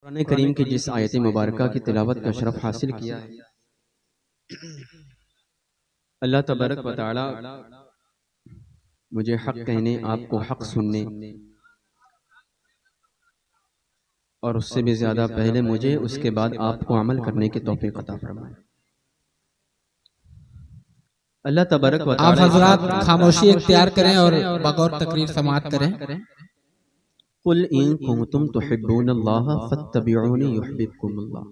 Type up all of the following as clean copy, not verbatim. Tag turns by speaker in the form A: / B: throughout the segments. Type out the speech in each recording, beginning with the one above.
A: قرآن کریم کی جس آیت مبارکہ کی تلاوت کا شرف حاصل کیا ہے، اللہ تبارک و تعالی مجھے حق کہنے، آپ کو حق سننے، اور اس سے بھی زیادہ پہلے مجھے اس کے بعد آپ کو عمل کرنے کی توفیق عطا فرمائے۔ اللہ تبارک و تعالی،
B: آپ حضرات خاموشی اختیار کریں اور بغور تقریر سماعت کریں۔
A: قل ان کنتم تحبون اللہ فاتبعونی یحببکم اللہ۔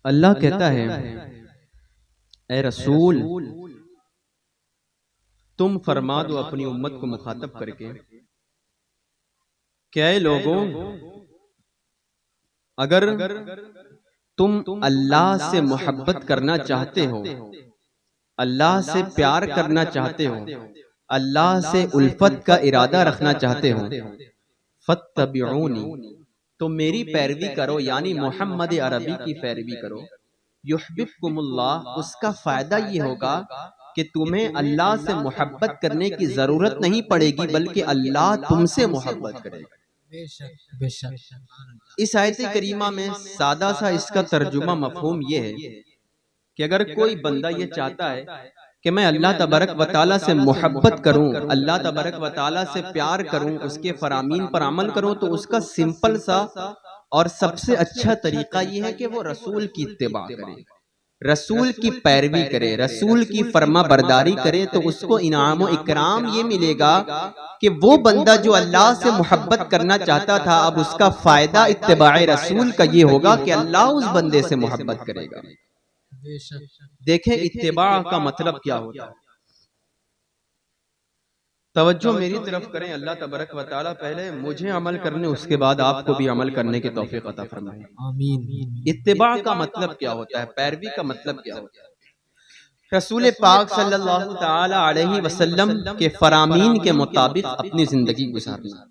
A: اللہ کہتا ہے، اے رسول تم فرما دو اپنی امت کو مخاطب کر کے کہ اے لوگوں، اگر تم اللہ سے محبت کرنا چاہتے ہو، اللہ سے پیار کرنا چاہتے ہو، اللہ سے الفت کا ارادہ رکھنا چاہتے ہو، فاتبعونی، تو میری پیروی کرو، یعنی محمد عربی کی پیروی کرو۔ یحببکم اللہ، اس کا فائدہ یہ ہوگا کہ تمہیں اللہ سے محبت کرنے کی ضرورت نہیں پڑے گی، بلکہ اللہ تم سے محبت کرے گا۔
B: بے شک
A: اس آیت کریمہ میں سادہ سا اس کا ترجمہ مفہوم یہ ہے کہ اگر کوئی بندہ یہ چاہتا ہے کہ میں اللہ تبارک و تعالیٰ سے محبت کروں، اللہ تبارک و تعالیٰ سے پیار کروں، اس کے فرامین پر عمل کروں، تو اس کا سمپل سا اور سب سے اچھا طریقہ یہ ہے کہ وہ رسول کی اتباع کرے، رسول کی پیروی کرے، رسول کی فرما برداری کرے، تو اس کو انعام و اکرام یہ ملے گا کہ وہ بندہ جو اللہ سے محبت کرنا چاہتا تھا، اب اس کا فائدہ اتباع رسول کا یہ ہوگا کہ اللہ اس بندے سے محبت کرے گا۔ دیکھیں اتباع کا مطلب کیا ہوتا ہے، توجہ میری طرف کریں۔ اللہ تبارک و تعالیٰ پہلے مجھے عمل کرنے، اس کے بعد آپ کو بھی عمل کرنے کی توفیق عطا فرمائے۔
B: آمین۔
A: اتباع کا مطلب کیا ہوتا ہے، پیروی کا مطلب کیا ہوتا ہے؟ رسول پاک صلی اللہ تعالی علیہ وسلم کے فرامین کے مطابق اپنی زندگی گزارنا۔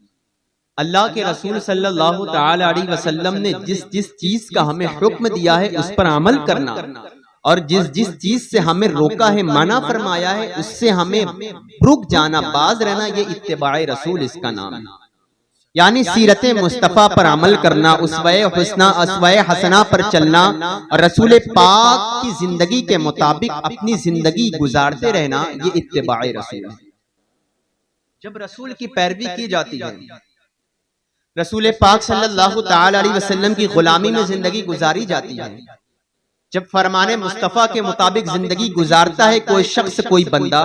A: اللہ کے رسول صلی اللہ تعالی علیہ وسلم نے جس جس چیز کا ہمیں حکم دیا ہے اس پر عمل کرنا، اور جس جس چیز سے ہمیں روکا ہے، منع فرمایا ہے، اس سے ہمیں رک جانا، باز رہنا، یہ اتباع رسول اس کا نام ہے۔ یعنی سیرت مصطفیٰ پر عمل کرنا، اسوہ حسنہ اسوہ حسنہ پر چلنا، اور رسول پاک کی زندگی کے مطابق اپنی زندگی گزارتے رہنا، یہ اتباع رسول ہے۔ جب رسول کی پیروی کی جاتی ہے، رسول پاک صلی اللہ تعالی علیہ وسلم کی غلامی میں زندگی گزاری جاتی ہے، جب فرمان مصطفیٰ کے مطابق زندگی گزارتا ہے کوئی شخص، کوئی بندہ،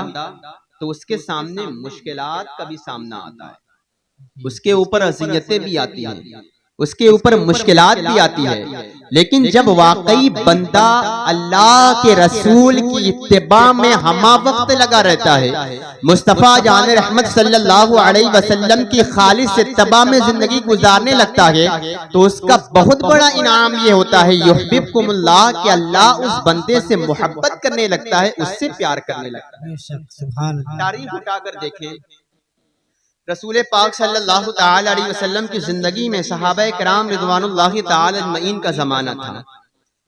A: تو اس کے سامنے مشکلات کا بھی سامنا آتا ہے، اس کے اوپر اذیتیں بھی آتی ہیں، اس کے اوپر مشکلات بھی آتی ہے، لیکن جب واقعی بندہ اللہ کے رسول کی اتباع میں ہمہ وقت لگا رہتا ہے، مصطفیٰ جان رحمت صلی اللہ علیہ وسلم کی خالص اتباع میں زندگی گزارنے لگتا ہے، تو اس کا بہت بڑا انعام یہ ہوتا ہے، یحببکم اللہ، کہ اللہ اس بندے سے محبت کرنے لگتا ہے، اس سے پیار کرنے لگتا ہے۔ تاریخ اٹھا کر دیکھیں، رسول پاک صلی اللہ تعالی علیہ وسلم کی زندگی میں صحابہ کرام رضوان اللہ تعالی اجمعین کا زمانہ تھا۔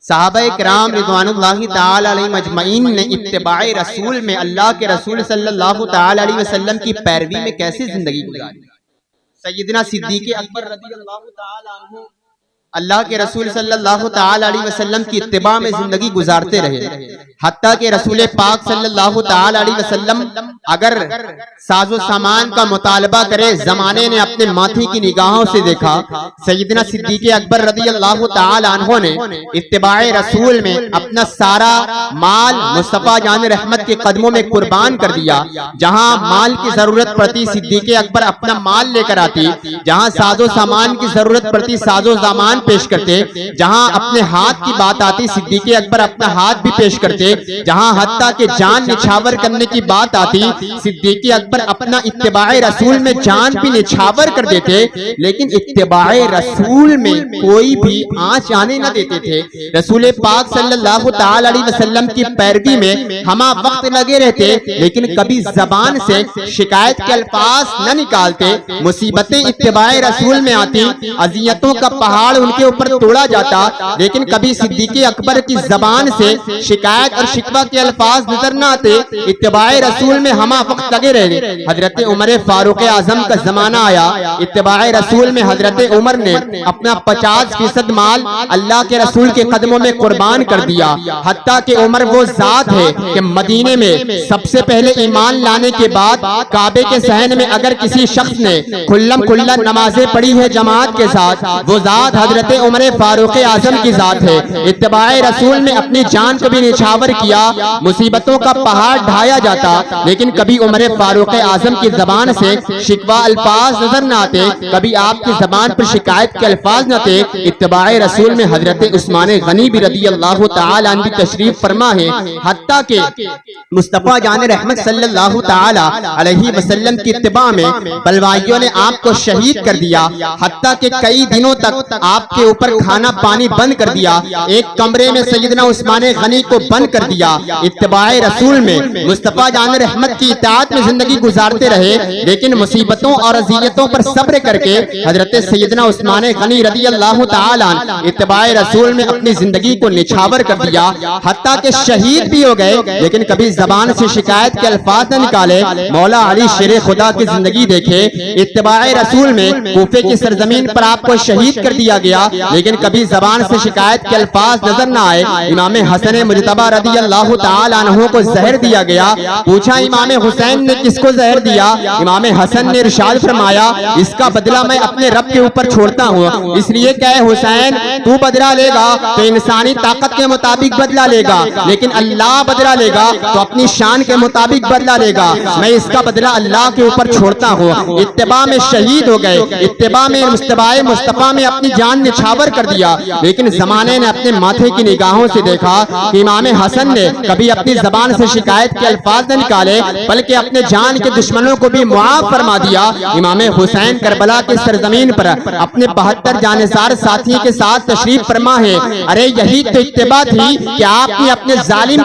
A: صحابہ کرام رضوان اللہ تعالی علیہ اجمعین نے اتباع رسول میں اللہ کے رسول صلی اللہ تعالی علیہ وسلم کی پیروی میں کیسے زندگی گزاری؟ سیدنا صدیق اکبر رضی اللہ تعالی عنہ اللہ کے رسول صلی اللہ تعالی علیہ وسلم کی اتباع میں زندگی گزارتے رہے، حتیٰ کہ رسول پاک صلی اللہ تعالی علیہ وسلم اگر ساز و سامان کا مطالبہ کرے، زمانے نے اپنے ماتھی کی نگاہوں سے دیکھا، سیدنا صدیق اکبر رضی اللہ تعالی عنہ نے اتباع رسول میں اپنا سارا مال مصطفیٰ جان رحمت کے قدموں میں قربان کر دیا۔ جہاں مال کی ضرورت پڑتی صدیق اکبر اپنا مال لے کر آتی، جہاں ساز و سامان کی ضرورت پڑتی ساز و سامان پیش کرتے، جہاں اپنے ہاتھ کی بات آتی صدیق اکبر اپنا ہاتھ بھی پیش کرتے، جہاں حتیٰ کہ جان نچھاور کرنے کی بات آتی صدیق اکبر اپنا اتباع رسول میں جان بھی نچھاور کر دیتے، لیکن اتباع رسول میں کوئی بھی آنچ آنے نہ دیتے تھے۔ رسول پاک صلی اللہ تعالی علیہ وسلم کی پیروی میں ہمہ وقت لگے رہتے، لیکن کبھی زبان سے شکایت کے الفاظ نہ نکالتے۔ مصیبتیں اتباع رسول میں آتی، اذیتوں کا پہاڑ ان کے اوپر توڑا جاتا، لیکن کبھی صدیق اکبر کی زبان سے شکایت اور شکوہ کے الفاظ نظر نہ آتے۔ اتباع رسول میں ہمہ وقت لگے رہے۔ حضرت عمر فاروق اعظم کا زمانہ آیا، اتباع رسول میں حضرت عمر نے اپنا 50% مال اللہ کے رسول کے قدموں میں قربان کر دیا، حتیٰ کہ عمر وہ ذات ہے کہ مدینے میں سب سے پہلے ایمان لانے کے بعد کعبے کے صحن میں اگر کسی شخص نے کھلم کھلا نمازیں پڑھی ہے جماعت کے ساتھ، وہ ذات حضرت عمر فاروق اعظم کی ذات ہے۔ اتباع رسول میں اپنی جان کو بھی نچھاور کیا، مصیبتوں کا پہاڑ ڈھایا جاتا، لیکن کبھی عمر فاروق اعظم کی زبان سے شکوہ الفاظ نظر نہ آتے، کبھی آپ کی زبان پر شکایت کے الفاظ نہ تھے۔ اتباع رسول میں حضرت عثمان غنی بھی رضی اللہ تعالی عنہ تشریف فرما ہے، حتیٰ کہ مصطفیٰ جان رحمت صلی اللہ تعالی علیہ وسلم کی اتباع میں بلوائیوں نے آپ کو شہید کر دیا، حتیٰ کہ کئی دنوں تک آپ کے اوپر کھانا پانی بند کر دیا، ایک کمرے میں سیدنا عثمان غنی کو بند کر دیا۔ اتباع رسول میں مصطفیٰ جان رحمت کی اطاعت میں زندگی گزارتے رہے، لیکن مصیبتوں اور اذیتوں پر صبر کر کے حضرت سیدنا عثمان غنی رضی اللہ تعالی عنہ اتباع رسول میں اپنی زندگی کو نچھاور کر دیا، حتیٰ کہ شہید بھی ہو گئے، لیکن کبھی زبان سے شکایت کے الفاظ نہ نکالے۔ مولا علی شیر خدا کی زندگی دیکھے، اتباع رسول میں کوفے کی سرزمین پر آپ کو شہید کر دیا گیا، لیکن کبھی زبان سے شکایت کے الفاظ نظر نہ آئے۔ امام حسن مجتبی رضی اللہ تعالی عنہ کو زہر دیا گیا، پوچھا امام حسین نے کس کو زہر دیا؟ امام حسن نے ارشاد فرمایا اس کا بدلہ میں اپنے رب کے اوپر چھوڑتا ہوں، اس لیے کہ اے حسین تو بدلہ لے گا تو انسانی طاقت کے مطابق بدلہ لے گا، لیکن اللہ بدلہ لے گا تو اپنی شان کے مطابق بدلہ لے گا، میں اس کا بدلہ اللہ کے اوپر چھوڑتا ہوں۔ اتباع میں شہید ہو گئے، اتباع میں مصطفیٰ میں اپنی جان نچھاور کر دیا، لیکن زمانے نے اپنے ماتھے کی نگاہوں سے دیکھا کہ امام حسن نے کبھی اپنی زبان سے شکایت کے الفاظ نہ نکالے، بلکہ اپنے جان کے دشمنوں کو بھی معاف فرما دیا۔ امام حسین کربلا کی سرزمین پر اپنے 72 جانثار ساتھی کے ساتھ تشریف فرما ہے۔ ارے یہی تو اتباع تھی کہ آپ نے اپنے ظالم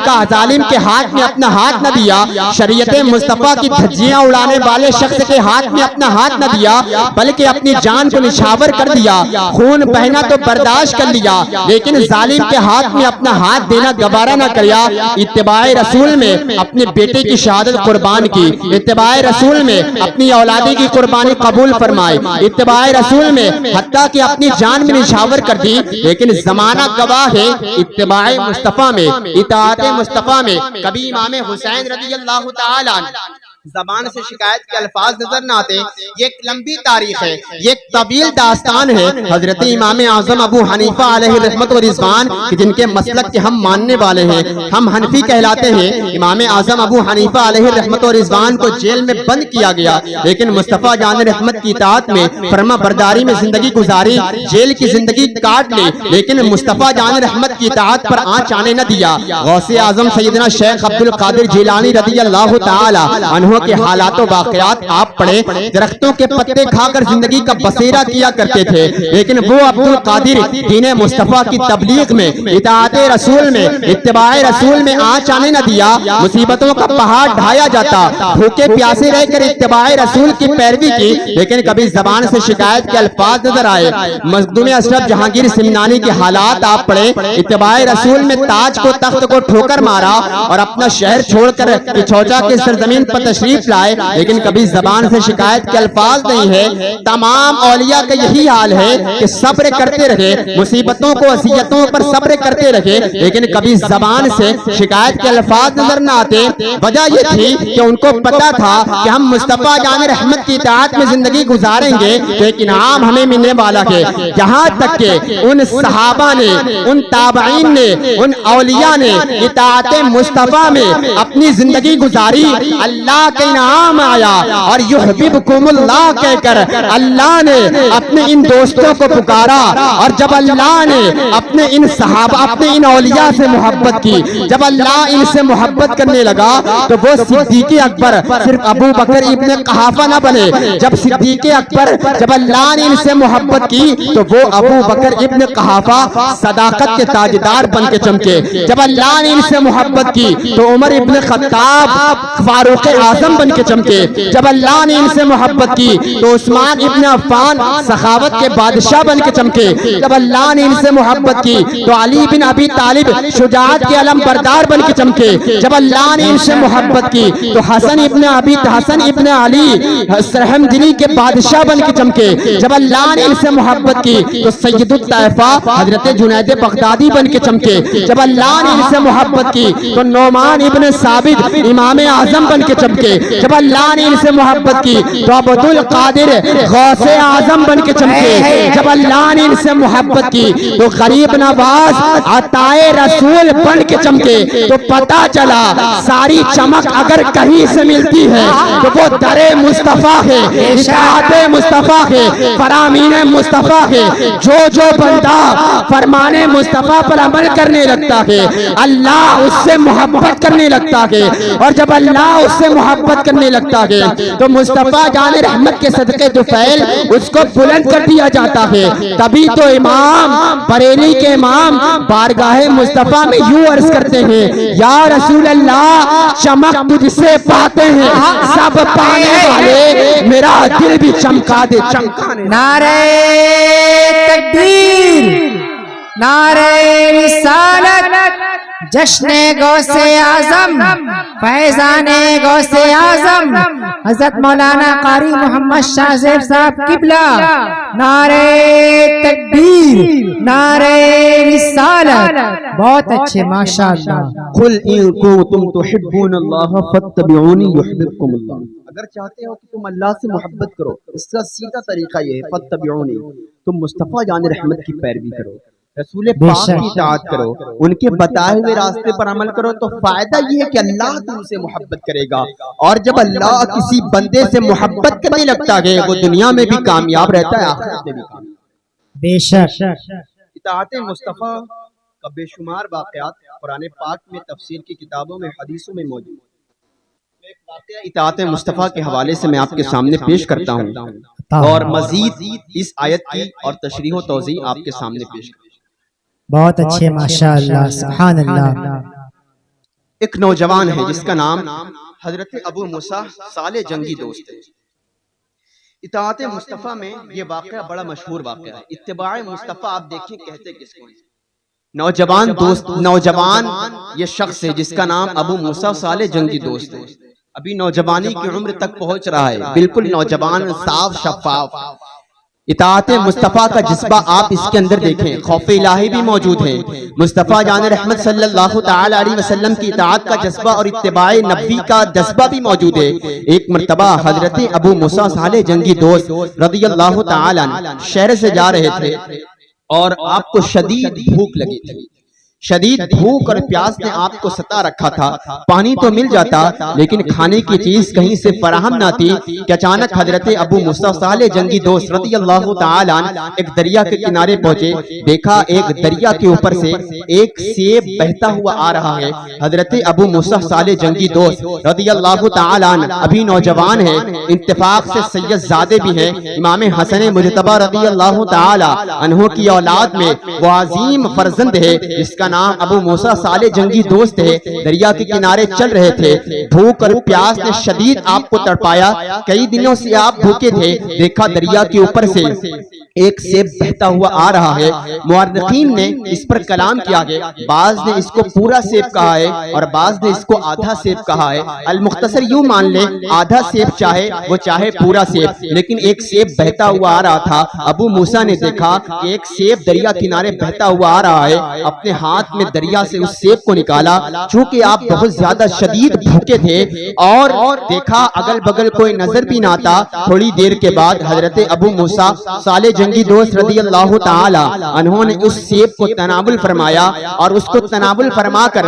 A: کے ہاتھ میں اپنا ہاتھ نہ دیا، شریعت مصطفیٰ کی دھجیاں اڑانے والے شخص کے ہاتھ میں اپنا ہاتھ نہ دیا، بلکہ اپنی جان کو نچھاور کر دیا، خون بہنا تو برداشت کر لیا، لیکن ظالم کے ہاتھ میں اپنا ہاتھ دینا گوارا نہ کیا۔ اتباع رسول میں اپنے بیٹے کی شہادت قربان کی، اتباع رسول میں اپنی اولادی کی قربانی قبول فرمائے، اتباع رسول میں حتیٰ کہ اپنی جان میں نچھاور کر دی، لیکن زمانہ گواہ ہے اتباع مصطفیٰ میں، اطاعت مصطفیٰ میں کبھی امام حسین رضی اللہ تعالی عنہ زبان سے شکایت کے الفاظ نظر نہ آتے۔ یہ ایک لمبی تاریخ ہے، یہ ایک طویل داستان ہے۔ حضرت امام اعظم ابو حنیفہ علیہ رحمت و رضوان جن کے مسلک کے ہم ماننے والے ہیں، ہم حنفی کہلاتے ہیں۔ امام اعظم ابو حنیفہ علیہ رحمت و رضوان کو جیل میں بند کیا گیا، لیکن مصطفیٰ جان رحمت کی اطاعت میں فرما برداری میں زندگی گزاری، جیل کی زندگی کاٹ لی، لیکن مصطفیٰ جان رحمت کی اطاعت پر آنچ آنے نہ دیا۔ غوث اعظم سیدنا شیخ عبد القادر جیلانی رضی اللہ تعالی عنہ کے حالات و واقعات آپ پڑھیں، درختوں کے پتے کھا کر زندگی کا بسیرا کیا کرتے تھے، لیکن وہ عبد القادر دین مصطفیٰ کی تبلیغ میں، اطاعت رسول میں، اتباع رسول میں آنچ آنے نہ دیا۔ مصیبتوں کا پہاڑ ڈھایا جاتا، بھوکے پیاسے رہ کر اتباع رسول کی پیروی کی، لیکن کبھی زبان سے شکایت کے الفاظ نظر آئے۔ مخدوم اشرف جہانگیر سمنانی کے حالات آپ پڑھیں، اتباع رسول میں تاج کو تخت کو ٹھوکر مارا اور اپنا شہر چھوڑ کر پچھوچا کی سرزمین پر تشریف لائے، لیکن کبھی زبان سے شکایت کے الفاظ نہیں ہے۔ تمام اولیاء کا یہی حال ہے کہ صبر کرتے رہے، مصیبتوں کو اذیتوں پر صبر کرتے رہے، لیکن کبھی زبان سے شکایت کے الفاظ نظر نہ آتے۔ وجہ یہ تھی کہ ان کو پتا تھا کہ ہم مصطفیٰ جان رحمت کی اطاعت میں زندگی گزاریں گے تو ایک انعام ہمیں ملنے والا ہے۔ یہاں تک کہ ان صحابہ نے، ان تابعین نے، ان اولیاء نے اطاعت مصطفیٰ میں اپنی زندگی گزاری، اللہ کا انعام آیا، اور یحببکم اللہ کہہ کر اللہ نے اپنے ان دوستوں کو پکارا، اور جب اللہ نے اپنے ان صحابہ، اپنے ان اولیاء سے محبت کی، جب اللہ ان سے محبت کرنے لگا تو وہ صدیق اکبر صرف ابو بکر ابن قحافہ نہ بنے، جب صدیق اکبر، جب اللہ نے ان سے محبت کی تو وہ ابو بکر ابن قحافہ صداقت کے تاجدار بن کے چمکے، جب اللہ نے ان سے محبت کی تو عمر ابن خطاب فاروق اعظم
C: اعظم بن کے چمکے. جب اللہ نے ان سے محبت کی تو عثمان ابن عفان سخاوت کے بادشاہ بن کے چمکے. جب اللہ نے ان سے محبت کی تو علی بن ابی طالب شجاعت کے علم بردار بن کے چمکے. جب اللہ نے ان سے محبت کی تو حسن ابن علی رحم دلی کے بادشاہ بن کے چمکے. جب اللہ نے ان سے محبت کی تو سید الطائفہ حضرت جنید بغدادی بن کے چمکے. جب اللہ نے ان سے محبت کی تو نعمان ابن ثابت امام اعظم بن کے چمکے. جب اللہ نے ان سے محبت کی تو عبد القادر غوث اعظم بن کے چمکے. جب اللہ نے ان سے محبت کی تو غریب نواز عطائے رسول بن کے چمکے. تو پتہ چلا ساری چمک اگر کہیں سے ملتی ہے تو وہ در مصطفیٰ ہے، اطاعت مصطفیٰ ہے، فرامین مصطفیٰ ہے. جو بندہ فرمان مصطفیٰ پر عمل کرنے لگتا ہے اللہ اس سے محبت کرنے لگتا ہے. اور جب اللہ اس سے محبت کرنے لگتا ہے تو مصطفیٰ جان رحمت کے صدقے طفیل اس کو بلند کر دیا جاتا ہے. تبھی تو امام بریلی کے امام بارگاہ مصطفیٰ میں یوں عرض کرتے ہیں یا رسول اللہ چمک تجھ سے پاتے ہیں سب پانے والے میرا دل بھی چمکا دے. چمکانے
D: نعرہ تکبیر، نعرہ رسالت، جشن غوث اعظم، فیضان غوث اعظم حضرت مولانا قاری محمد شاہ زیب صاحب قبلہ. نعرہ تکبیر، نعرہ رسالت. بہت اچھے ماشاءاللہ.
A: قل ان کنتم تحبون اللہ فاتبعونی یحببکم اللہ. اگر چاہتے ہو کہ تم اللہ سے محبت کرو اس کا سیدھا طریقہ یہ ہے فاتبعونی، تم مصطفیٰ جان رحمت کی پیروی کرو، رسول پاک کی اطاعت کرو، ان کے بتائے ہوئے راستے پر عمل کرو. تو فائدہ یہ ہے کہ اللہ تم سے محبت کرے گا. اور جب اللہ کسی بندے سے محبت کرنے لگتا ہے وہ دنیا میں بھی کامیاب رہتا ہے آخرت میں بھی کامیاب.
D: بے شک
A: اطاعت مصطفیٰ کا بے شمار واقعات قرآن پاک میں، تفسیر کی کتابوں میں، حدیثوں میں موجود ہے. ایک واقعہ اطاعت مصطفیٰ کے حوالے سے میں آپ کے سامنے پیش کرتا ہوں اور مزید اس آیت کی اور تشریح و توضیح آپ کے سامنے پیش کرتا ہوں.
D: بہت اچھے ماشاءاللہ، سبحان اللہ.
A: ایک نوجوان ہے جس کا نام حضرت ابو موسیٰ صالح جنگی دوست ہے. اطاعت مصطفیٰ میں یہ واقعہ بڑا مشہور واقعہ ہے. اتباع مصطفیٰ آپ دیکھیں کہتے کس کو ہیں. نوجوان یہ شخص ہے جس کا نام ابو موسیٰ صالح جنگی دوست ہے. ابھی نوجوانی کی عمر تک پہنچ رہا ہے، بالکل نوجوان، صاف شفاف. اطاعت مصطفیٰ کا جذبہ آپ اس کے اندر دیکھیں، خوف الہی بھی موجود ہے. مصطفیٰ جان رحمت صلی اللہ تعالی علیہ وسلم کی اطاعت کا جذبہ اور اتباع نبی کا جذبہ بھی موجود ہے. ایک مرتبہ حضرت ابو موسیٰ صالح جنگی دوست رضی اللہ تعالی عنہ شہر سے جا رہے تھے اور آپ کو شدید بھوک لگی تھی. شدید بھوک اور پیاس نے آپ کو ستا رکھا تھا. پانی تو مل جاتا لیکن کھانے کی چیز کہیں سے فراہم نہ تھی کہ اچانک حضرت ابو موسیٰ صالح جنگی دوست رضی اللہ تعالی عنہ ایک دریا کے کنارے پہنچے. دیکھا ایک دریا کے اوپر سے ایک سیب بہتا ہوا آ رہا ہے. حضرت ابو موسیٰ صالح جنگی دوست رضی اللہ تعالی عنہ ابھی نوجوان ہے، اتفاق سے سید زادے بھی ہیں. امام حسن مجتبی رضی اللہ تعالی عنہ کی اولاد میں وہ عظیم فرزند ہے جس کا نام ابو موسیٰ صالح جنگی دوست ہے. دریا کے کنارے چل رہے تھے. بھوک اور پیاس نے شدید آپ کو تڑپایا. کئی دنوں سے آپ بھوکے تھے. دیکھا دریا کے اوپر سے ایک سیب بہتا ہوا آ رہا ہے. مورخین نے اس پر کلام کیا ہے. بعض نے اس کو پورا سیب کہا ہے اور بعض نے اس کو آدھا سیب کہا ہے. المختصر یوں مان لیں آدھا سیب چاہے وہ چاہے پورا سیب، لیکن ایک سیب بہتا ہوا آ رہا تھا. ابو موسیٰ نے دیکھا کہ ایک سیب دریا کنارے بہتا ہوا آ رہا ہے. اپنے ہاتھ میں دریا سے اس سیب کو نکالا. چونکہ آپ بہت زیادہ شدید بھوکے تھے اور دیکھا اگل بگل کوئی نظر بھی نہ آتا. تھوڑی دیر کے بعد حضرت ابو موسیٰ صالح جنگی دوست رضی اللہ تعالی عنہ نے اس سیب کو تناول فرمایا اور اس کو تناول فرما کر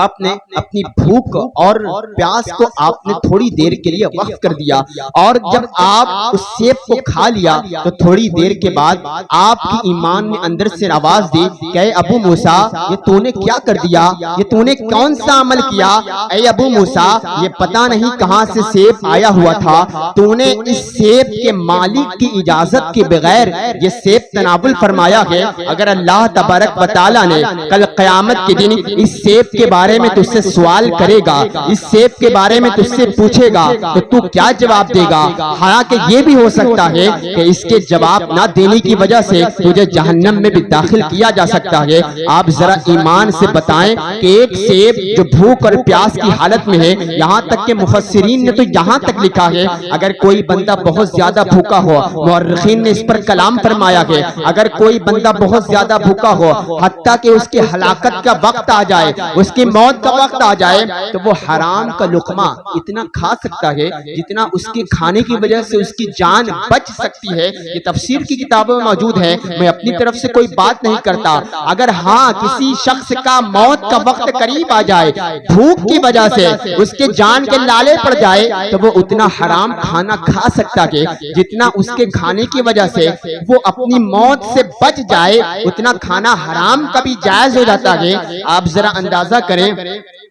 A: آپ نے اپنی بھوک اور پیاس کو آپ نے تھوڑی دیر کے لیے وقف کر دیا. اور جب آپ اس سیب کو کھا لیا تو تھوڑی دیر کے بعد آپ کی ایمان نے اندر سے آواز دی کہ اے ابو موسیٰ یہ تو نے کیا کر دیا، یہ تو نے کون سا عمل کیا؟ اے ابو موسیٰ یہ پتہ نہیں کہاں سے سیب آیا ہوا تھا، تو نے اس سیب کے مالک کی اجازت کے بغیر یہ سیب تناول فرمایا ہے. اگر اللہ تبارک و تعالی نے کل قیامت کے دن اس سیب کے بارے
C: بارے میں تجھ سے سوال کرے گا، اس سیب کے بارے میں تجھ سے پوچھے گا تو تو کیا جواب دے گا؟ حالانکہ یہ بھی ہو سکتا ہے کہ اس کے جواب نہ دینے کی وجہ سے تجھے جہنم میں بھی داخل کیا جا سکتا ہے۔ آپ ذرا ایمان سے بتائیں کہ ایک سیب جو بھوک اور پیاس کی حالت میں ہے، یہاں تک کہ مفسرین نے تو یہاں تک لکھا ہے اگر کوئی بندہ بہت زیادہ بھوکا ہو، مورخین نے اس پر کلام فرمایا ہے، اگر کوئی بندہ بہت زیادہ بھوکا ہو حتیٰ کہ اس کی ہلاکت کا وقت آ جائے، اس کی موت کا وقت آ جائے، تو وہ حرام کا لقمہ اتنا کھا سکتا ہے جتنا اس کے کھانے کی وجہ سے اس کی جان بچ سکتی ہے۔ یہ تفسیر کی کتابوں میں موجود ہے، میں اپنی طرف سے کوئی بات نہیں کرتا۔ اگر ہاں کسی شخص کا موت کا وقت قریب آ جائے، بھوک کی وجہ سے اس کے جان کے لالے پڑ جائے، تو وہ اتنا حرام کھانا کھا سکتا ہے جتنا اس کے کھانے کی وجہ سے وہ اپنی موت سے بچ جائے، اتنا کھانا حرام کا بھی جائز ہو جاتا ہے۔ آپ ذرا اندازہ کریں،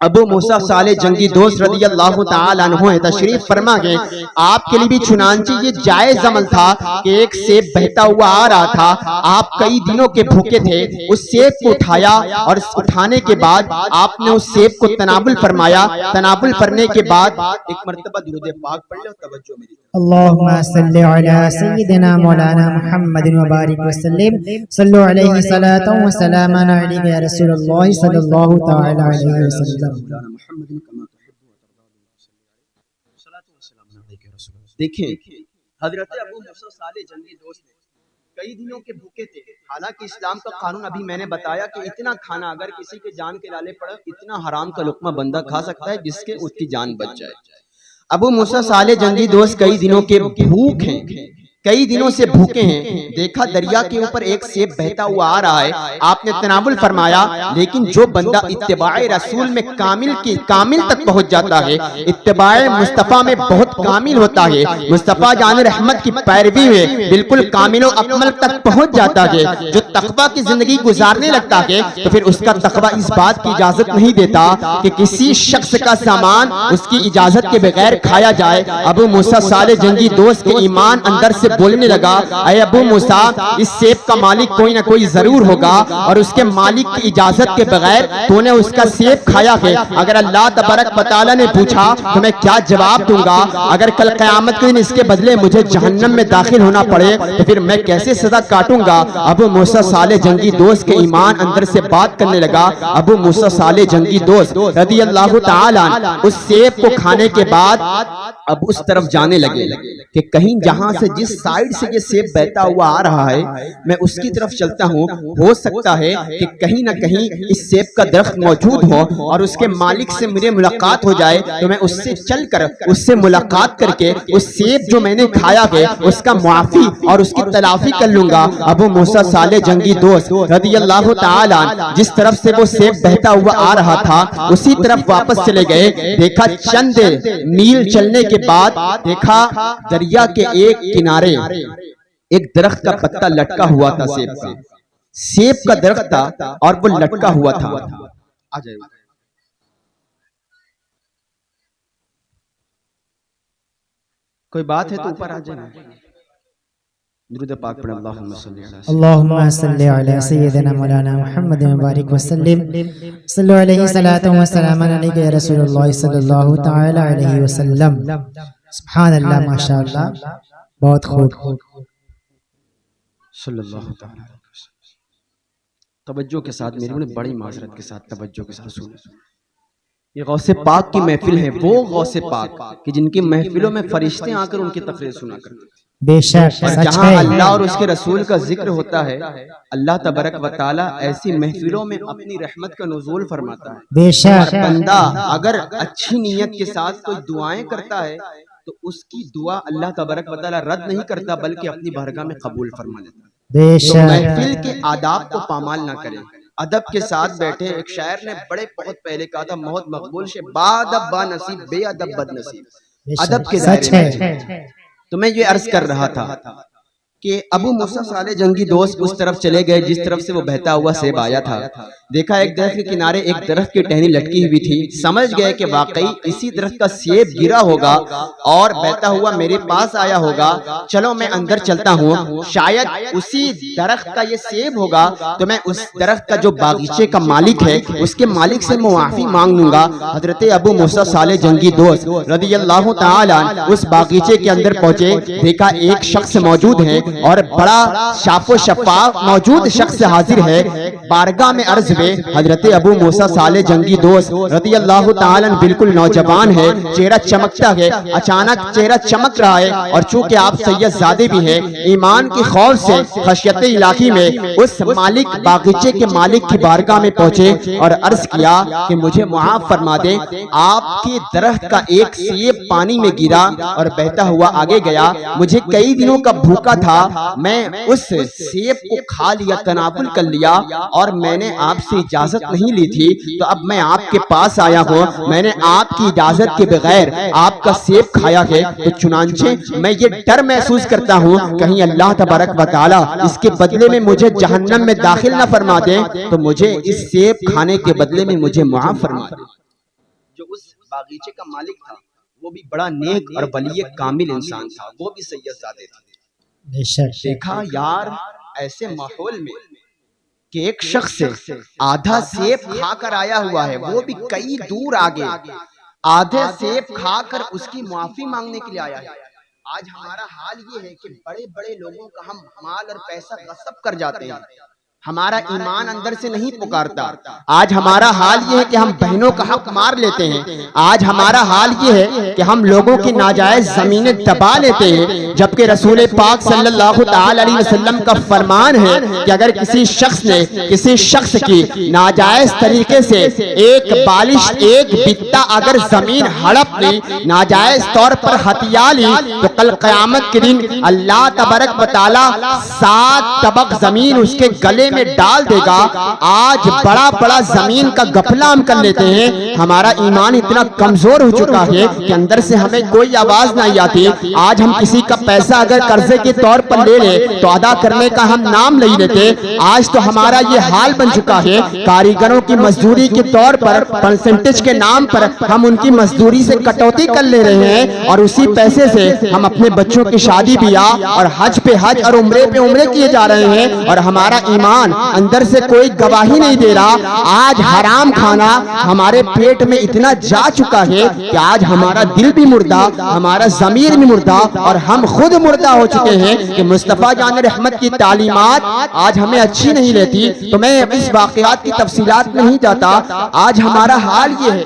C: ابو موسیٰ صالح جنگی دوست رضی اللہ تعالیٰ عنہ تشریف فرما گئے، آپ کے لیے بھی چنانچہ یہ جائز عمل تھا کہ ایک سیب بہتا ہوا آ رہا تھا، آپ کئی دنوں کے بھوکے تھے، اس سیب کو اٹھایا اور اٹھانے کے بعد آپ نے اس سیب کو تناول فرمایا، تناول کرنے کے بعد ایک مرتبہ درود پاک پڑھ لو، توجہ میری
D: اللهم صل على سيدنا مولانا محمد وبارك وسلم صلوا عليه صلاة وسلاما عليك يا رسول الله صلى الله تعالى عليه وسلم۔
A: دیکھیں حضرت ابو موسیٰ صالح جنگی دوست نے کئی دنوں کے بھوکے تھے، حالانکہ اسلام کا قانون ابھی میں نے بتایا کہ اتنا کھانا اگر کسی کے جان کے لالے پڑے، اتنا حرام کا لقمہ بندہ کھا سکتا ہے جس کے اس کی جان بچ جائے۔ ابو موسیٰ صالح جنگی دوست کئی دنوں کے بھوک ہیں، کئی دنوں سے بھوکے ہیں، دیکھا دریا کے اوپر ایک سیب بہتا ہوا آ رہا ہے، آپ نے تناول فرمایا، لیکن جو بندہ اتباع رسول میں کامل تک پہنچ جاتا ہے، اتباع مصطفیٰ میں بہت کامل ہوتا ہے، مصطفیٰ جان رحمت کی پیروی میں بالکل کامل و اکمل تک پہنچ جاتا ہے، جو تقویٰ کی زندگی گزارنے لگتا ہے تو پھر اس کا تقویٰ اس بات کی اجازت نہیں دیتا کہ کسی شخص کا سامان اس کی اجازت کے بغیر کھایا جائے۔ ابو موسیٰ صالح جنگی دوست کے ایمان اندر سے بولنے لگا، اے ابو موسیٰ، اس سیب کا مالک کوئی نہ کوئی ضرور ہوگا اور اس کے مالک کی اجازت کے بغیر تو نے اس کا سیب کھایا ہے۔ اگر اللہ تبارک و تعالیٰ نے پوچھا تو میں کیا جواب دوں گا؟ اگر کل قیامت کے دن اس کے بدلے مجھے جہنم میں داخل ہونا پڑے تو پھر میں کیسے سزا کاٹوں گا؟ ابو موسیٰ صالح جنگی دوست کے ایمان اندر سے بات کرنے لگا۔ ابو موسیٰ صالح جنگی دوست رضی اللہ تعالیٰ اس سیب کو کھانے کے بعد اب اس طرف جانے لگے کہ کہیں جہاں سے جس سائیڈ سے یہ سیب بہتا ہوا آ رہا ہے میں اس کی طرف چلتا ہوں، ہو سکتا ہے کہ کہیں نہ کہیں اس سیب کا درخت موجود ہو اور اس کے مالک سے مجھے ملاقات ہو جائے تو میں اس سے چل کر اس سے ملاقات کر کے اس سیب جو میں نے کھایا ہے اس کا معافی اور اس کی تلافی کر لوں گا۔ ابو موسیٰ صالح جنگی دوست رضی اللہ تعالیٰ جس طرف سے وہ سیب بہتا ہوا آ رہا تھا اسی طرف واپس چلے گئے۔ دیکھا چند میل چلنے کے بعد دیکھا دریا کے ایک کنارے ایک درخت کا پتا لٹکا ہوا تھا، سیب کا درخت تھا اور وہ لٹکا ہوا تھا۔ آ جائے کوئی بات ہے تو اوپر آ جائے، درود پاک پڑھ، اللہم صلی علی
D: اللهم صل على سيدنا مولانا محمد وبارك وسلم صلوا عليه صلاة وسلاما عليك يا رسول الله صلی اللہ تعالی علیہ وسلم۔ سبحان اللہ، ماشاءاللہ، بہت خوب۔
A: صلی اللہ تعالی علیہ وسلم۔ توجہ کے ساتھ، میرے نے بڑی معذرت کے ساتھ توجہ کے ساتھ سنیں، یہ غوث پاک کی محفل ہے، وہ غوث پاک کہ جن کی محفلوں میں فرشتے آ کر ان کی تقریر سنا کرتے ہیں،
D: بے شک
A: اور
D: سچ
A: جہاں
D: ہے۔
A: اللہ اور اس کے رسول کا ذکر ہوتا ہے اللہ تبارک و تعالی ایسی محفلوں میں اپنی رحمت کا نزول فرماتا ہے۔
D: بے شک
A: بندہ اگر اچھی نیت کے ساتھ کوئی دعائیں کرتا ہے تو اس کی دعا اللہ تبارک و تعالی رد نہیں کرتا بلکہ اپنی بارگاہ میں قبول فرما لیتا ہے۔
D: بے
A: تو
D: شک
A: محفل کے آداب کو پامال نہ کریں، ادب کے ساتھ بیٹھے۔ ایک شاعر نے بہت پہلے کہا تھا، بہت مقبول شے، با ادب با نصیب، بے ادب بد نصیب۔ ادب کے
D: سچ
A: دائرے میں
D: ہے۔
A: تو میں یہ عرض کر رہا تھا کہ ابو موسیٰ صالح جنگی دوست اس طرف چلے گئے جس طرف سے وہ بہتا ہوا سیب آیا تھا۔ دیکھا ایک درخت کے کنارے ایک درخت کی ٹہنی لٹکی ہوئی تھی، سمجھ گئے کہ واقعی اسی درخت کا سیب گرا ہوگا اور بہتا ہوا میرے پاس آیا ہوگا، چلو میں اندر چلتا ہوں، شاید اسی درخت کا یہ سیب ہوگا تو میں اس درخت کا جو باغیچے کا مالک ہے اس کے مالک سے معافی مانگ لوں گا۔ حضرت ابو موسیٰ صالح جنگی دوست رضی اللہ تعالی عنہ اس باغیچے کے اندر پہنچے، دیکھا ایک شخص موجود ہے اور بڑا شاف و شفاف موجود شخص حاضر ہے، بارگاہ میں عرض ہوئے حضرت ابو موسیٰ صالح جنگی دوست رضی اللہ تعالی عنہ بالکل نوجوان ہے، چہرہ چمکتا ہے، اچانک چہرہ چمک رہا ہے اور چونکہ آپ سید زادے بھی ہیں، ایمان کی خوف سے خشیت الہی میں اس مالک باغیچے کے مالک کی بارگاہ میں پہنچے اور عرض کیا کہ مجھے معاف فرما دیں، آپ کے درخت کا ایک سیب پانی میں گرا اور بہتا ہوا آگے گیا، مجھے کئی دنوں کا بھوکا تھا، میں اس سیب کو کھا لیا، تناول کر لیا اور میں نے آپ سے اجازت نہیں لی تھی، تو اب میں آپ کے پاس آیا ہوں، میں نے آپ کی اجازت کے بغیر آپ کا سیب کھایا ہے، تو چنانچہ میں یہ ڈر محسوس کرتا ہوں کہیں اللہ تبارک و تعالی اس کے بدلے میں مجھے جہنم میں داخل نہ فرما دے، تو مجھے اس سیب کھانے کے بدلے میں مجھے معاف فرما دے۔ جو اس باغیچے کا مالک تھا وہ بھی بڑا نیک اور ولی کامل انسان تھا، وہ بھی سید زادے تھے۔ دیکھا یار ایسے ماحول میں کہ ایک شخص آدھا سیب کھا کر آیا ہوا ہے، وہ بھی کئی دور آگے آدھے سیب کھا کر اس کی معافی مانگنے کے لیے آیا ہے۔ آج ہمارا حال یہ ہے کہ بڑے بڑے لوگوں کا ہم مال اور پیسہ غصب کر جاتے ہیں، ہمارا ایمان اندر سے نہیں پکارتا۔ آج ہمارا حال یہ ہے کہ ہم بہنوں کا حق مار لیتے ہیں، آج ہمارا حال یہ ہے کہ ہم لوگوں کی ناجائز زمینیں دبا لیتے ہیں، جبکہ رسول پاک صلی اللہ تعالی علیہ وسلم کا فرمان ہے کہ اگر کسی شخص نے کسی شخص کی ناجائز طریقے سے ایک بالش ایک بتہ اگر زمین ہڑپ لی، ناجائز طور پر ہتھیا لی، تو کل قیامت کے دن اللہ تبارک و تعالی 7 طبق زمین اس کے گلے میں ڈال دے گا۔ آج بڑا بڑا زمین کا غفلہ ہم کر لیتے ہیں، ہمارا ایمان اتنا کمزور ہو چکا ہے کہ اندر سے ہمیں کوئی آواز نہیں آتی۔ آج ہم کسی کا پیسہ اگر قرضے کے طور پر لے لے تو ادا کرنے کا ہم نام نہیں لیتے۔ آج تو ہمارا یہ حال بن چکا ہے، کاریگروں کی مزدوری کے طور پر پرسنٹیج کے نام پر ہم ان کی مزدوری سے کٹوتی کر لے رہے ہیں اور اسی پیسے سے ہم اپنے بچوں کی شادی بیاہ اور حج پہ حج اور عمرے پہ عمرے کیے جا رہے ہیں، اور ہمارا ایمان اندر سے کوئی گواہی نہیں دے رہا۔ آج حرام کھانا ہمارے پیٹ میں اتنا جا چکا ہے کہ آج ہمارا دل بھی مردہ، ہمارا ضمیر بھی مردہ اور ہم خود مردہ ہو چکے ہیں کہ مصطفیٰ جان رحمت کی تعلیمات آج ہمیں اچھی نہیں لیتی۔ تو میں اس واقعات کی تفصیلات میں نہیں جاتا، آج ہمارا حال یہ ہے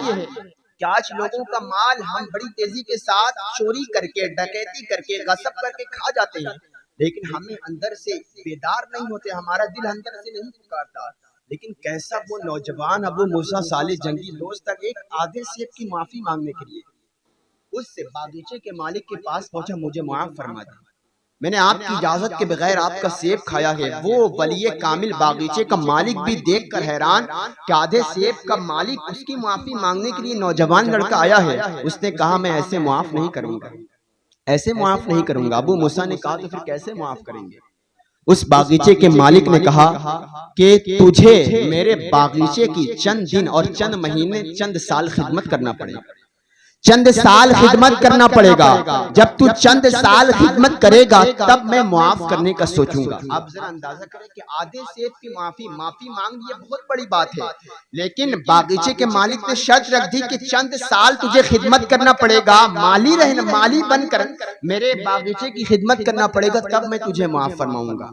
A: کہ آج لوگوں کا مال ہم بڑی تیزی کے ساتھ چوری کر کے ڈکیتی کر کے غصب کر کے کھا جاتے ہیں، لیکن ہمیں اندر سے بیدار نہیں ہوتے، ہمارا دل اندر سے نہیں پکارتا۔ لیکن کیسا وہ نوجوان ابو موسیٰ صالح جنگی دوست تک ایک آدھے سیب کی معافی مانگنے کے لیے اس سے باغیچے کے مالک کے پاس پہنچا، مجھے معاف فرما دیں، میں نے آپ کی اجازت کے بغیر آپ کا سیب کھایا ہے۔ وہ ولی کامل باغیچے کا مالک بھی دیکھ کر حیران کہ آدھے سیب کا مالک اس کی معافی مانگنے کے لیے نوجوان لڑکا آیا ہے۔ اس نے کہا میں ایسے معاف نہیں کروں گا، ایسے معاف نہیں کروں گا۔ ابو موسیٰ نے کہا تو پھر کیسے معاف کریں گے؟ اس باغیچے کے مالک نے کہا کہ تجھے میرے باغیچے کی چند دن اور چند مہینے چند سال خدمت کرنا پڑے گا، چند سال خدمت کرنا پڑے گا۔ جب تو چند سال خدمت کرے گا تب میں معاف کرنے کا سوچوں گا۔ آپ ذرا اندازہ کریں کہ آدھے سیب کی معافی مانگ یہ بہت بڑی بات ہے، لیکن باغیچے کے مالک نے شرط رکھ دی کہ چند سال تجھے خدمت کرنا پڑے گا، مالی بن کر میرے باغیچے کی خدمت کرنا پڑے گا، تب میں تجھے معاف فرماؤں گا۔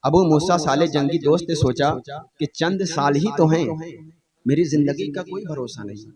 A: ابو موسیٰ صالح جنگی دوست نے سوچا کہ چند سال ہی تو ہیں، میری زندگی کا کوئی بھروسہ نہیں،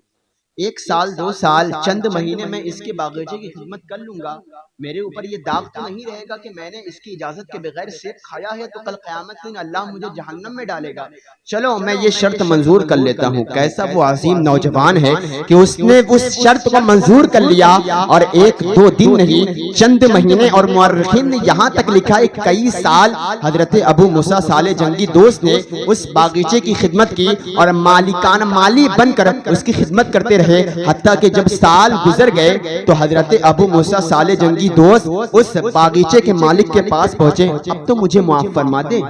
A: 1 سال 2 سال چند مہینے میں اس کے باغیچے کی خدمت کر لوں گا، میرے اوپر یہ داغ تو نہیں رہے گا کہ میں نے اس کی اجازت کے بغیر سیب کھایا ہے تو کل قیامت دن اللہ مجھے جہنم میں ڈالے گا، چلو میں یہ شرط منظور کر لیتا ہوں۔ کیسا وہ عظیم نوجوان ہے کہ اس نے اس شرط کو منظور کر لیا، اور 1-2 دن نہیں چند مہینے، اور مورخین نے یہاں تک لکھا ہے کئی سال حضرت ابو موسیٰ صالح جنگی دوست نے اس باغیچے کی خدمت کی اور مالی بن کر اس کی خدمت کرتے رہے، حتیٰ کہ جب سال گزر گئے تو حضرت ابو موسیٰ صالح جنگی دوست اس باغیچے کے مالک کے پاس پہنچے، اب تو مجھے معاف فرما دے،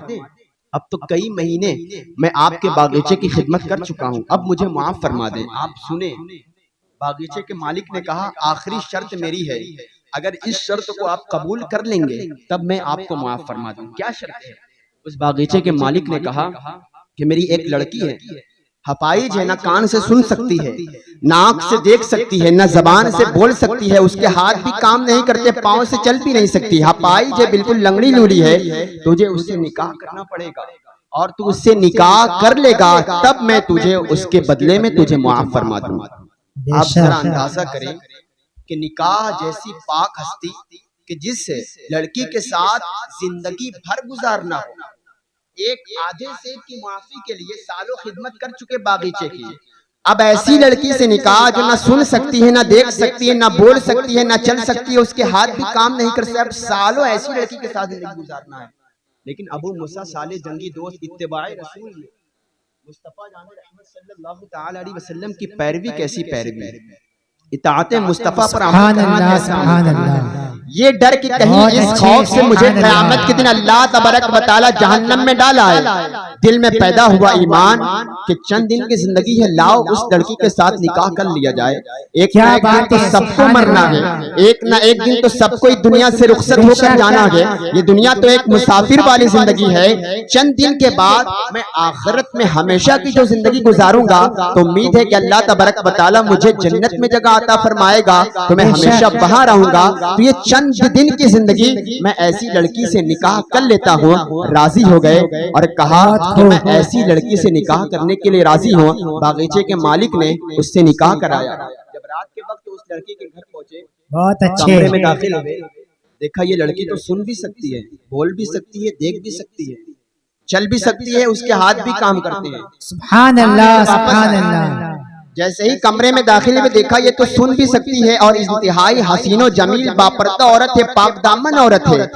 A: اب تو کئی مہینے میں آپ کے باغیچے کی خدمت کر چکا ہوں، اب مجھے معاف فرما دیں۔ آپ سنیں، باغیچے کے مالک نے کہا آخری شرط میری ہے، اگر اس شرط کو آپ قبول کر لیں گے تب میں آپ کو معاف فرما دوں۔ کیا شرط ہے؟ اس باغیچے کے مالک نے کہا کہ میری ایک لڑکی ہے، حپائج ہے، نہ کان سے سن سکتی ہے، نہ آنکھ سے دیکھ سکتی ہے، نہ زبان سے بول سکتی ہے، اس کے ہاتھ بھی کام نہیں کرتے، پاؤں سے چل بھی نہیں سکتی، حپائج ہے، بالکل لنگڑی لولی ہے، تجھے اس سے نکاح کرنا پڑے گا، اور تو اس سے نکاح کر لے گا تب میں تجھے اس کے بدلے میں تجھے معاف فرما دوں۔ آپ ذرا اندازہ کریں کہ نکاح جیسی پاک ہستی کہ جس سے لڑکی کے ساتھ زندگی بھر گزارنا ہو، ایک آدھے سیب کی معافی کے لیے سالوں خدمت کر چکے باغیچے کی، اب ایسی لڑکی سے نکاح جو نہ سن سکتی ہے، نہ دیکھ سکتی ہے، نہ بول سکتی ہے، نہ چل سکتی ہے، اس کے ہاتھ بھی کام نہیں کر سکتے، اب سالوں ایسی لڑکی کے ساتھ زندگی گزارنا ہے۔ لیکن ابو موسیٰ صالح جنگی دوست اتباع رسول میں مصطفیٰ جان رحمت صلی اللہ تعالی علیہ وسلم کی پیروی کیسی پیروی ہے، اطاعت مصطفیٰ پر
D: سبحان اللہ سبحان اللہ۔
C: یہ ڈر کہ کہیں اس خوف سے مجھے قیامت کے دن اللہ تبارک و تعالی جہنم میں ڈالا ہے، دل میں پیدا ہوا ایمان کہ چند دن کی زندگی ہے، لاؤ اس لڑکی کے ساتھ نکاح کر لیا جائے، ایک نہ ایک دن تو سب کو مرنا ہے، ایک نہ ایک دن تو سب کو دنیا سے رخصت ہو کر جانا ہے، یہ دنیا تو ایک مسافر والی زندگی ہے، چند دن کے بعد میں آخرت میں ہمیشہ کی جو زندگی گزاروں گا تو امید ہے کہ اللہ تبارک و تعالی مجھے جنت میں جگہ عطا فرمائے گا تو میں ہمیشہ وہاں رہوں گا، تو یہ چند دن کی زندگی میں ایسی لڑکی سے نکاح کر لیتا ہوں۔ راضی ہو گئے اور کہا کہ میں ایسی لڑکی سے نکاح کرنے کے لیے راضی ہوں۔ باغیچے کے مالک نے اس سے نکاح کرایا۔ جب رات کے وقت اس لڑکی کے گھر پہنچے،
D: بہت
C: کمرے
D: اچھے،
C: میں داخل ہوئے، دیکھا یہ لڑکی تو سن بھی سکتی ہے، بول بھی سکتی ہے، دیکھ بھی سکتی ہے، چل بھی سکتی ہے، اس کے ہاتھ بھی کام کرتے ہیں۔
D: سبحان اللہ سبحان اللہ۔
C: جیسے ہی کمرے میں داخل ہوئے دیکھا یہ تو سن بھی سکتی ہے اور انتہائی حسین و جمیل باپردہ عورت ہے، پاک دامن عورت ہے،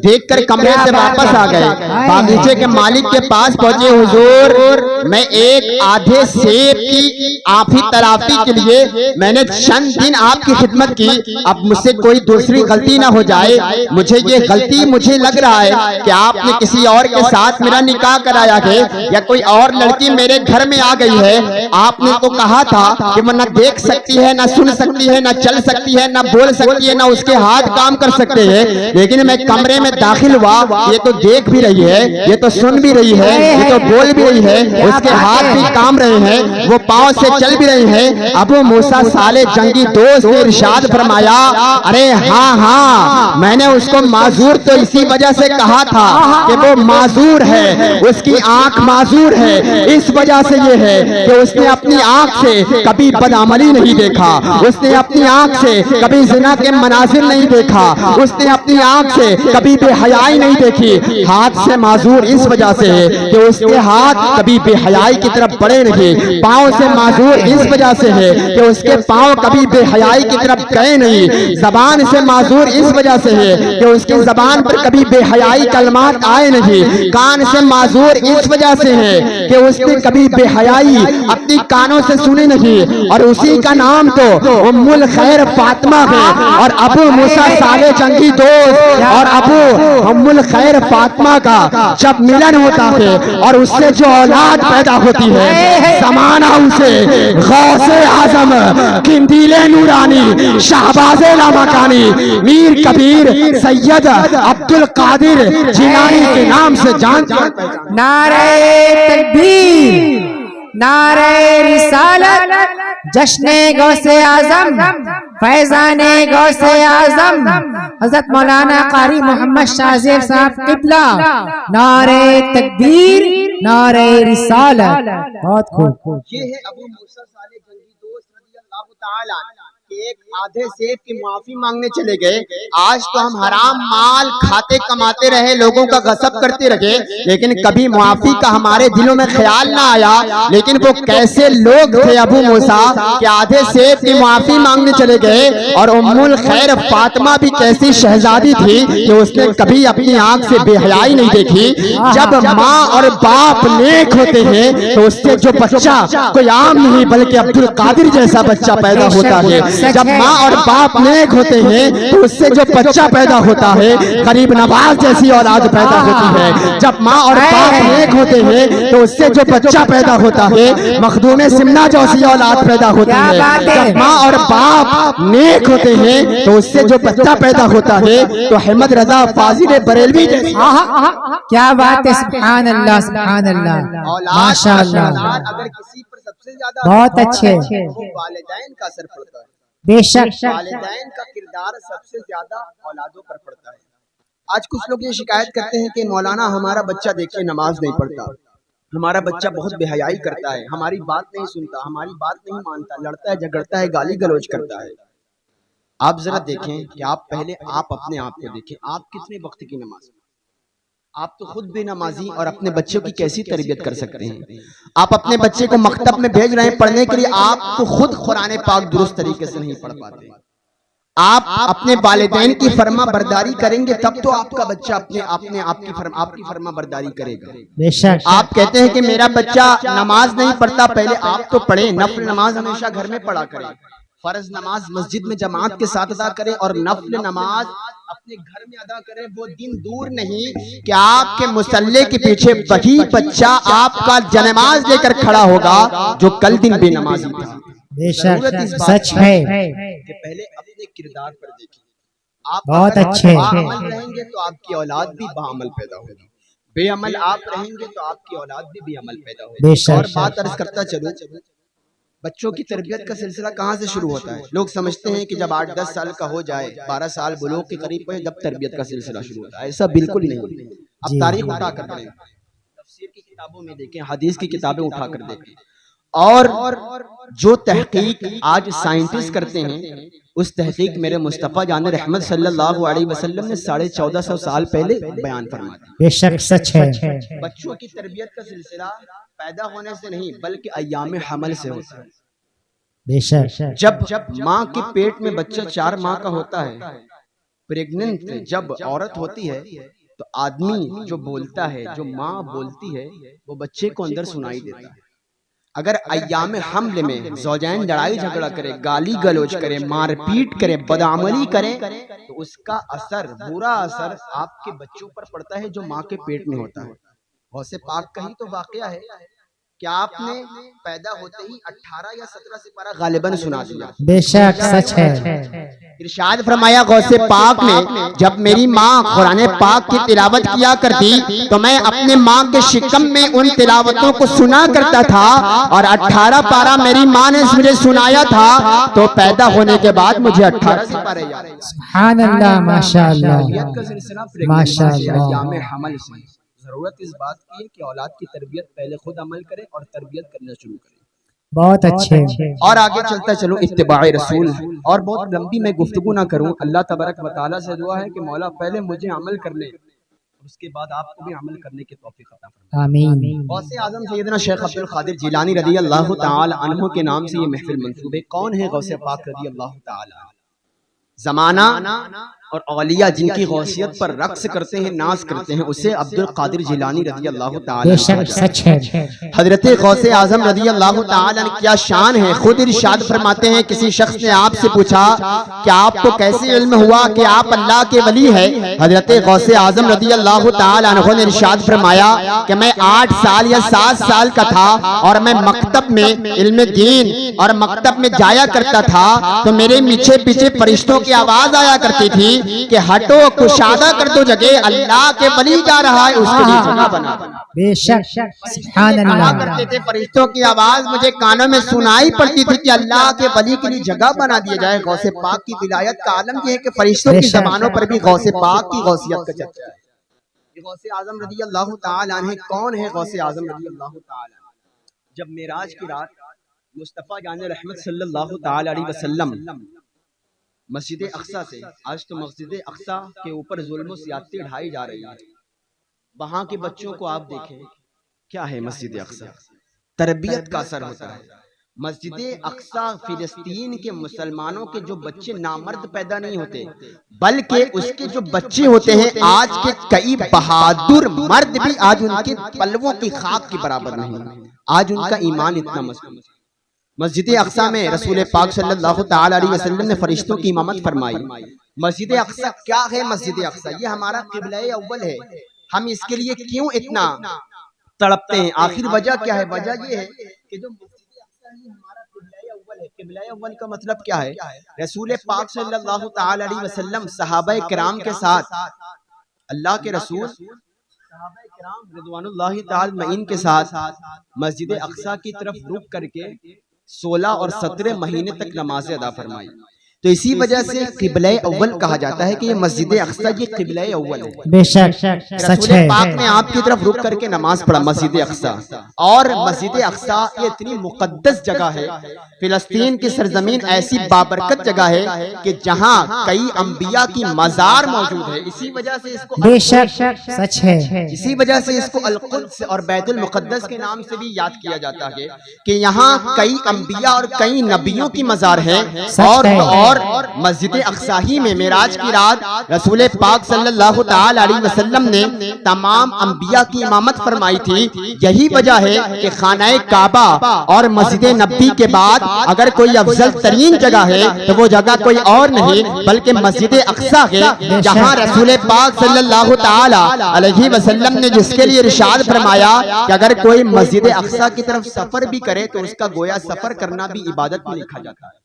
C: دیکھ کر کمرے سے واپس آ گئے، باغیچے کے مالک کے پاس پہنچے، حضور میں ایک آدھے سیب کی آفی تلافی کے لیے میں نے چند دن آپ کی خدمت کی، اب مجھ سے کوئی دوسری غلطی نہ ہو جائے، مجھے یہ غلطی مجھے لگ رہا ہے کہ آپ نے کسی اور کے ساتھ میرا نکاح کرایا ہے یا کوئی اور لڑکی میرے گھر میں آ گئی ہے، آپ نے تو کہا کہ وہ نہ دیکھ سکتی ہے، نہ سن سکتی ہے، نہ چل سکتی ہے، نہ بول سکتی ہے، نہ اس کے ہاتھ کام کر سکتے ہیں، لیکن میں کمرے میں داخل ہوا، یہ تو دیکھ بھی رہی ہے، یہ تو سن بھی رہی ہے، یہ تو بول بھی رہی ہے، اس کے ہاتھ بھی کام رہے ہیں، وہ پاؤں سے چل بھی رہے ہیں۔ ابو موسیٰ صالح جنگی دوست نے ارشاد فرمایا، ارے ہاں ہاں میں نے اس کو معذور تو اسی وجہ سے کہا تھا کہ وہ معذور ہے، اس کی آنکھ معذور ہے، اس وجہ سے یہ ہے کہ اس نے اپنی آنکھ سے کبھی بدعملی نہیں دیکھا، اس نے اپنی آنکھ سے کبھی زنا کے مناظر نہیں دیکھا، اس نے اپنی آنکھ سے کبھی بے حیائی نہیں دیکھی، ہاتھ سے معذور اس وجہ سے ہے کہ اس کے ہاتھ کبھی بے حیائی کی طرف بڑھے نہیں، پاؤں سے معذور اس وجہ سے ہے کہ اس کے پاؤں کبھی بے حیائی کی طرف گئے نہیں، زبان سے معذور اس وجہ سے ہے کہ اس کی زبان پر کبھی بے حیائی کلمات آئے نہیں، کان سے معذور اس وجہ سے ہے کہ اس نے کبھی بے حیائی اپنی کانوں سے سنی نہیں، اور اسی کا نام تو ام الخیر فاطمہ ہے، اور ابو موسیٰ صالح جنگی دوست اور ابو ام الخیر فاطمہ کا جب ملن ہوتا ہے اور اس سے جو اولاد پیدا ہوتی ہے، زمانہ اسے غوث اعظم، قندیل نورانی، شہباز لامکانی، میر کبیر سید عبد القادر جیلانی کے نام سے جانتے ہیں۔
D: نعرہ تکبیر، نعرہ رسالت، جشن غوث اعظم، فیضان غوث اعظم حضرت مولانا قاری محمد شاہ زیب صاحب قبلہ، نعرہ تکبیر، نعرہ رسالت۔ بہت خوب۔
C: یہ ہے ابو موسیٰ صالح جنگی دوست رضی اللہ تعالیٰ عنہ، ایک آدھے سیب کی معافی مانگنے چلے گئے۔ آج تو ہم حرام مال کھاتے کماتے رہے، لوگوں کا غصب کرتے رہے، لیکن کبھی معافی کا ہمارے دلوں میں خیال نہ آیا۔ لیکن وہ کیسے لوگ تھے ابو موسیٰ کہ آدھے سیب کی معافی مانگنے چلے گئے، اور ام الخیر فاطمہ بھی کیسی شہزادی تھی کہ اس نے کبھی اپنی آنکھ سے بے حیائی نہیں دیکھی۔ جب ماں اور باپ نیک ہوتے ہیں تو اس سے جو بچہ کوئی عام نہیں بلکہ عبد القادر جیسا بچہ پیدا ہوتا ہے۔ جب ماں اور باپ نیک ہوتے ہیں تو اس سے جو بچہ پیدا ہوتا ہے غریب نواز جیسی اولاد پیدا ہوتی ہے. جب ماں اور باپ نیک ہوتے ہیں تو اس سے جو بچہ پیدا ہوتا ہے مخدوم سمنا جیسی اولاد پیدا ہوتی ہے. جب ماں اور باپ نیک ہوتے ہیں تو اس سے جو بچہ پیدا ہوتا ہے تو احمد رضا فاضل بریلوی جیسی.
D: کیا بات ہے، سبحان اللہ سبحان اللہ، ماشاء اللہ،
A: اگر کسی پر سب سے زیادہ
D: بہت اچھے،
A: وہ والدین کا اثر پڑتا ہے.
D: بے شک،
A: والدین کا کردار سب سے زیادہ اولادوں پر پڑتا ہے. آج کچھ لوگ یہ شکایت کرتے ہیں کہ مولانا ہمارا بچہ دیکھیے نماز نہیں پڑھتا، ہمارا بچہ بہت بے حیائی کرتا ہے، ہماری بات نہیں سنتا، ہماری بات نہیں مانتا، لڑتا ہے جھگڑتا ہے، گالی گلوچ کرتا ہے. آپ ذرا دیکھیں کہ آپ پہلے اپنے آپ کو دیکھیں، آپ کتنے وقت کی نماز، آپ تو خود بے نمازی اور اپنے بچوں کی کیسی تربیت کر سکتے ہیں؟ آپ اپنے بچے کو مکتب میں بھیج رہے ہیں پڑھنے کے لیے، آپ تو خود قرآن پاک درست طریقے سے نہیں پڑھ پاتے. آپ اپنے والدین کی فرما برداری کریں گے تب تو آپ کا بچہ آپ کی فرما برداری کرے گا.
D: بے شک،
C: آپ کہتے ہیں کہ میرا بچہ نماز نہیں پڑھتا، پہلے آپ تو پڑھیں. نفل نماز ہمیشہ گھر میں پڑھا کریں، فرض نماز مسجد میں جماعت کے ساتھ ادا کریں اور نفل نماز اپنے گھر میں ادا کریں. وہ دن دور نہیں کہ آپ کے مصلی کے پیچھے وہی بچہ آپ کا جنماز لے کر کھڑا ہوگا جو کل دن بے نمازی تھا.
D: بے شک، سچ ہے.
A: کہ پہلے اپنے کردار پر دیکھیں. آپ
D: بہت
A: اگر
D: اچھے
A: باعمل رہیں گے تو آپ کی اولاد بھی باعمل پیدا ہوگی، بے عمل آپ رہیں گے تو آپ کی اولاد بھی بے عمل پیدا
D: بے
A: ہوگی.
D: شک.
A: اور بات عرض کرتا چلوں، بچوں کی تربیت کا سلسلہ کہاں سے شروع ہوتا ہے؟ لوگ سمجھتے ہیں کہ جب 8-10 سال کا ہو جائے، 12 سال بلوغ کے قریب پہنچے جب تربیت کا سلسلہ شروع ہوتا ہے. ایسا بالکل نہیں. اب تاریخ اٹھا کر پڑھیں، تفسیر کی کتابوں میں دیکھیں، حدیث کی کتابیں اٹھا کر دیکھیں، اور جو تحقیق آج سائنٹسٹ کرتے ہیں اس تحقیق میرے مصطفیٰ جان رحمت صلی اللہ علیہ وسلم نے 1450 سال پہلے بیان فرما دی.
D: بے شک، سچ ہے.
A: بچوں کی تربیت کا سلسلہ پیدا ہونے سے نہیں بلکہ ایام حمل سے ہوتا ہے.
D: بے شک،
A: جب ماں کے پیٹ میں بچہ 4 ماہ کا ہوتا ہے، پریگننٹ جب عورت ہوتی ہے تو آدمی جو بولتا ہے، جو ماں بولتی ہے، وہ بچے کو اندر سنائی دیتا ہے. اگر ایام حمل میں زوجین لڑائی جھگڑا کرے، گالی گلوچ کرے، مار پیٹ کرے، بدعملی کرے تو اس کا اثر، برا اثر آپ کے بچوں پر پڑتا ہے جو ماں کے پیٹ میں ہوتا ہے. غوث پاک کا ہی تو واقعہ ہے کہ آپ نے پیدا ہوتے ہی 18 یا 17 سپارہ غالباً سنا دیا.
D: بے شک، سچ ہے.
C: ارشاد فرمایا غوث پاک نے، جب میری ماں قرآن پاک کی تلاوت کیا کرتی تو میں اپنے ماں کے شکم میں ان تلاوتوں کو سنا کرتا تھا، اور 18 پارہ میری ماں نے مجھے سنایا تھا تو پیدا ہونے کے بعد مجھے 18 سپارے یاد ہیں.
D: سبحان اللہ، ماشاء اللہ،
A: تربیت کا سلسلہ
D: ماشاء
A: پریگننسی سے،
D: اللہ.
A: ایام حمل سے. ضرورت اس بات کی ہے کہ اولاد کی تربیت پہلے خود عمل کرے اور تربیت کرنا شروع کرے.
D: بہت اچھے.
A: اور آگے چلتا چلوں اتباع رسول. اور بہت لمبی میں گفتگو نہ کروں، اللہ تبارک و تعالیٰ سے دعا ہے کہ مولا پہلے مجھے عمل کرنے اور اس کے بعد آپ کو بھی عمل کرنے کی توفیق عطا فرمائے.
D: آمین.
A: غوث اعظم سیدنا شیخ عبد القادر جیلانی رضی اللہ تعالی عنہ کے نام سے یہ محفل منسوب ہے. کون ہے غوث پاک رضی اللہ تعالی عنہ؟ زمانہ اور اولیاء جن کی غوثیت پر رقص کرتے ہیں، ناز کرتے ہیں، اسے عبد القادر جیلانی رضی اللہ تعالی
D: بے
A: عنہ
D: شک، سچ ہے.
C: حضرت غوث اعظم رضی اللہ تعالی عنہ کیا شان ہے. خود ارشاد فرماتے ہیں کسی شخص نے آپ سے پوچھا کہ آپ کو کیسے علم ہوا کہ آپ اللہ کے ولی ہیں؟ حضرت غوث اعظم رضی اللہ تعالی عنہ نے ارشاد فرمایا کہ میں 8 سال یا 7 سال کا تھا اور میں مکتب میں علم دین اور مکتب میں جایا کرتا تھا تو میرے پیچھے فرشتوں کی آواز آیا کرتی تھی کہ ہٹو، کشادہ کر دو جگہ، اللہ کے ولی جا رہا ہے، اس کے لیے جگہ بنا.
D: بے شک، سبحان
C: کہا
D: اللہ.
C: کرتے تھے فرشتوں کی آواز مجھے کانوں میں سنائی پڑتی تھی کہ اللہ کے ولی کے لیے جگہ بنا دیا جائے. غوث پاک کی ولایت کا عالم یہ ہے کہ فرشتوں کی زبانوں پر بھی غوث پاک کی غوثیت کا چرچا ہے.
A: غوث اعظم رضی اللہ تعالی عنہ کون ہے؟ غوث اعظم رضی اللہ تعالی عنہ جب معراج کی رات مصطفیٰ جان رحمت صلی اللہ تعالی علیہ وسلم مسجد اقصی سے، آج تو مسجد اقصی کے اوپر ظلم و زیادتی ڈھائی جا رہی ہے، وہاں کے بچوں کو آپ دیکھیں کیا ہے مسجد اقصی، تربیت کا اثر ہوتا ہے. مسجد اقصی فلسطین کے مسلمانوں کے جو بچے نامرد پیدا نہیں ہوتے بلکہ اس کے جو بچے ہوتے ہیں آج کے کئی بہادر مرد بھی آج ان کے پلووں کی خاک کے برابر نہیں. آج ان کا ایمان اتنا مضبوط ہے. مسجد اقصی میں رسول پاک صلی اللہ تعالی علیہ وسلم نے فرشتوں کی امامت فرمائی. مسجد اقصی کیا ہے؟ مسجد اقصی یہ ہمارا قبلہ اول ہے. ہم اس کے لیے کیوں اتنا تڑپتے ہیں؟ آخر وجہ کیا ہے؟ وجہ یہ ہے کہ جو مسجد اقصی ہے ہمارا قبلہ اول ہے. قبلہ اول کا مطلب کیا ہے؟ رسول پاک صلی اللہ تعالی علیہ وسلم صحابہ کرام کے ساتھ، اللہ کے رسول صحابہ کرام رضوان اللہ تعالی معین کے ساتھ مسجد اقصی کی طرف رخ کر کے 16 اور 17 مہینے تک نمازیں ادا فرمائی. تو اسی وجہ سے قبلہ اول کہا جاتا ہے کہ یہ مسجد اقصی یہ قبلہ اول ہے.
D: بے شک سچ
A: رسول
D: ہے.
A: پاک نے آپ کی طرف رک کر کے نماز پڑھا مسجد اقصی. اور مسجد اقصی یہ اتنی مقدس جگہ ہے، فلسطین کی سرزمین ایسی بابرکت جگہ ہے کہ جہاں کئی انبیاء کی مزار موجود ہے. اسی وجہ سے اس کو
D: بے شک سچ ہے.
A: اسی وجہ سے اس کو القدس اور بیت المقدس کے نام سے بھی یاد کیا جاتا ہے کہ یہاں کئی انبیاء اور کئی نبیوں کی مزار ہیں. اور مسجد اقصی ہی میں معراج کی رات رسول پاک صلی اللہ تعالی علیہ وسلم نے تمام انبیاء کی امامت فرمائی تھی. یہی وجہ ہے کہ خانہ کعبہ اور مسجد نبوی کے بعد اگر کوئی افضل ترین جگہ ہے تو وہ جگہ کوئی اور نہیں بلکہ مسجد اقصی ہے، جہاں رسول پاک صلی اللہ تعالی علیہ وسلم نے جس کے لیے ارشاد فرمایا کہ اگر کوئی مسجد اقصی کی طرف سفر بھی کرے تو اس کا گویا سفر کرنا بھی عبادت میں لکھا جاتا ہے.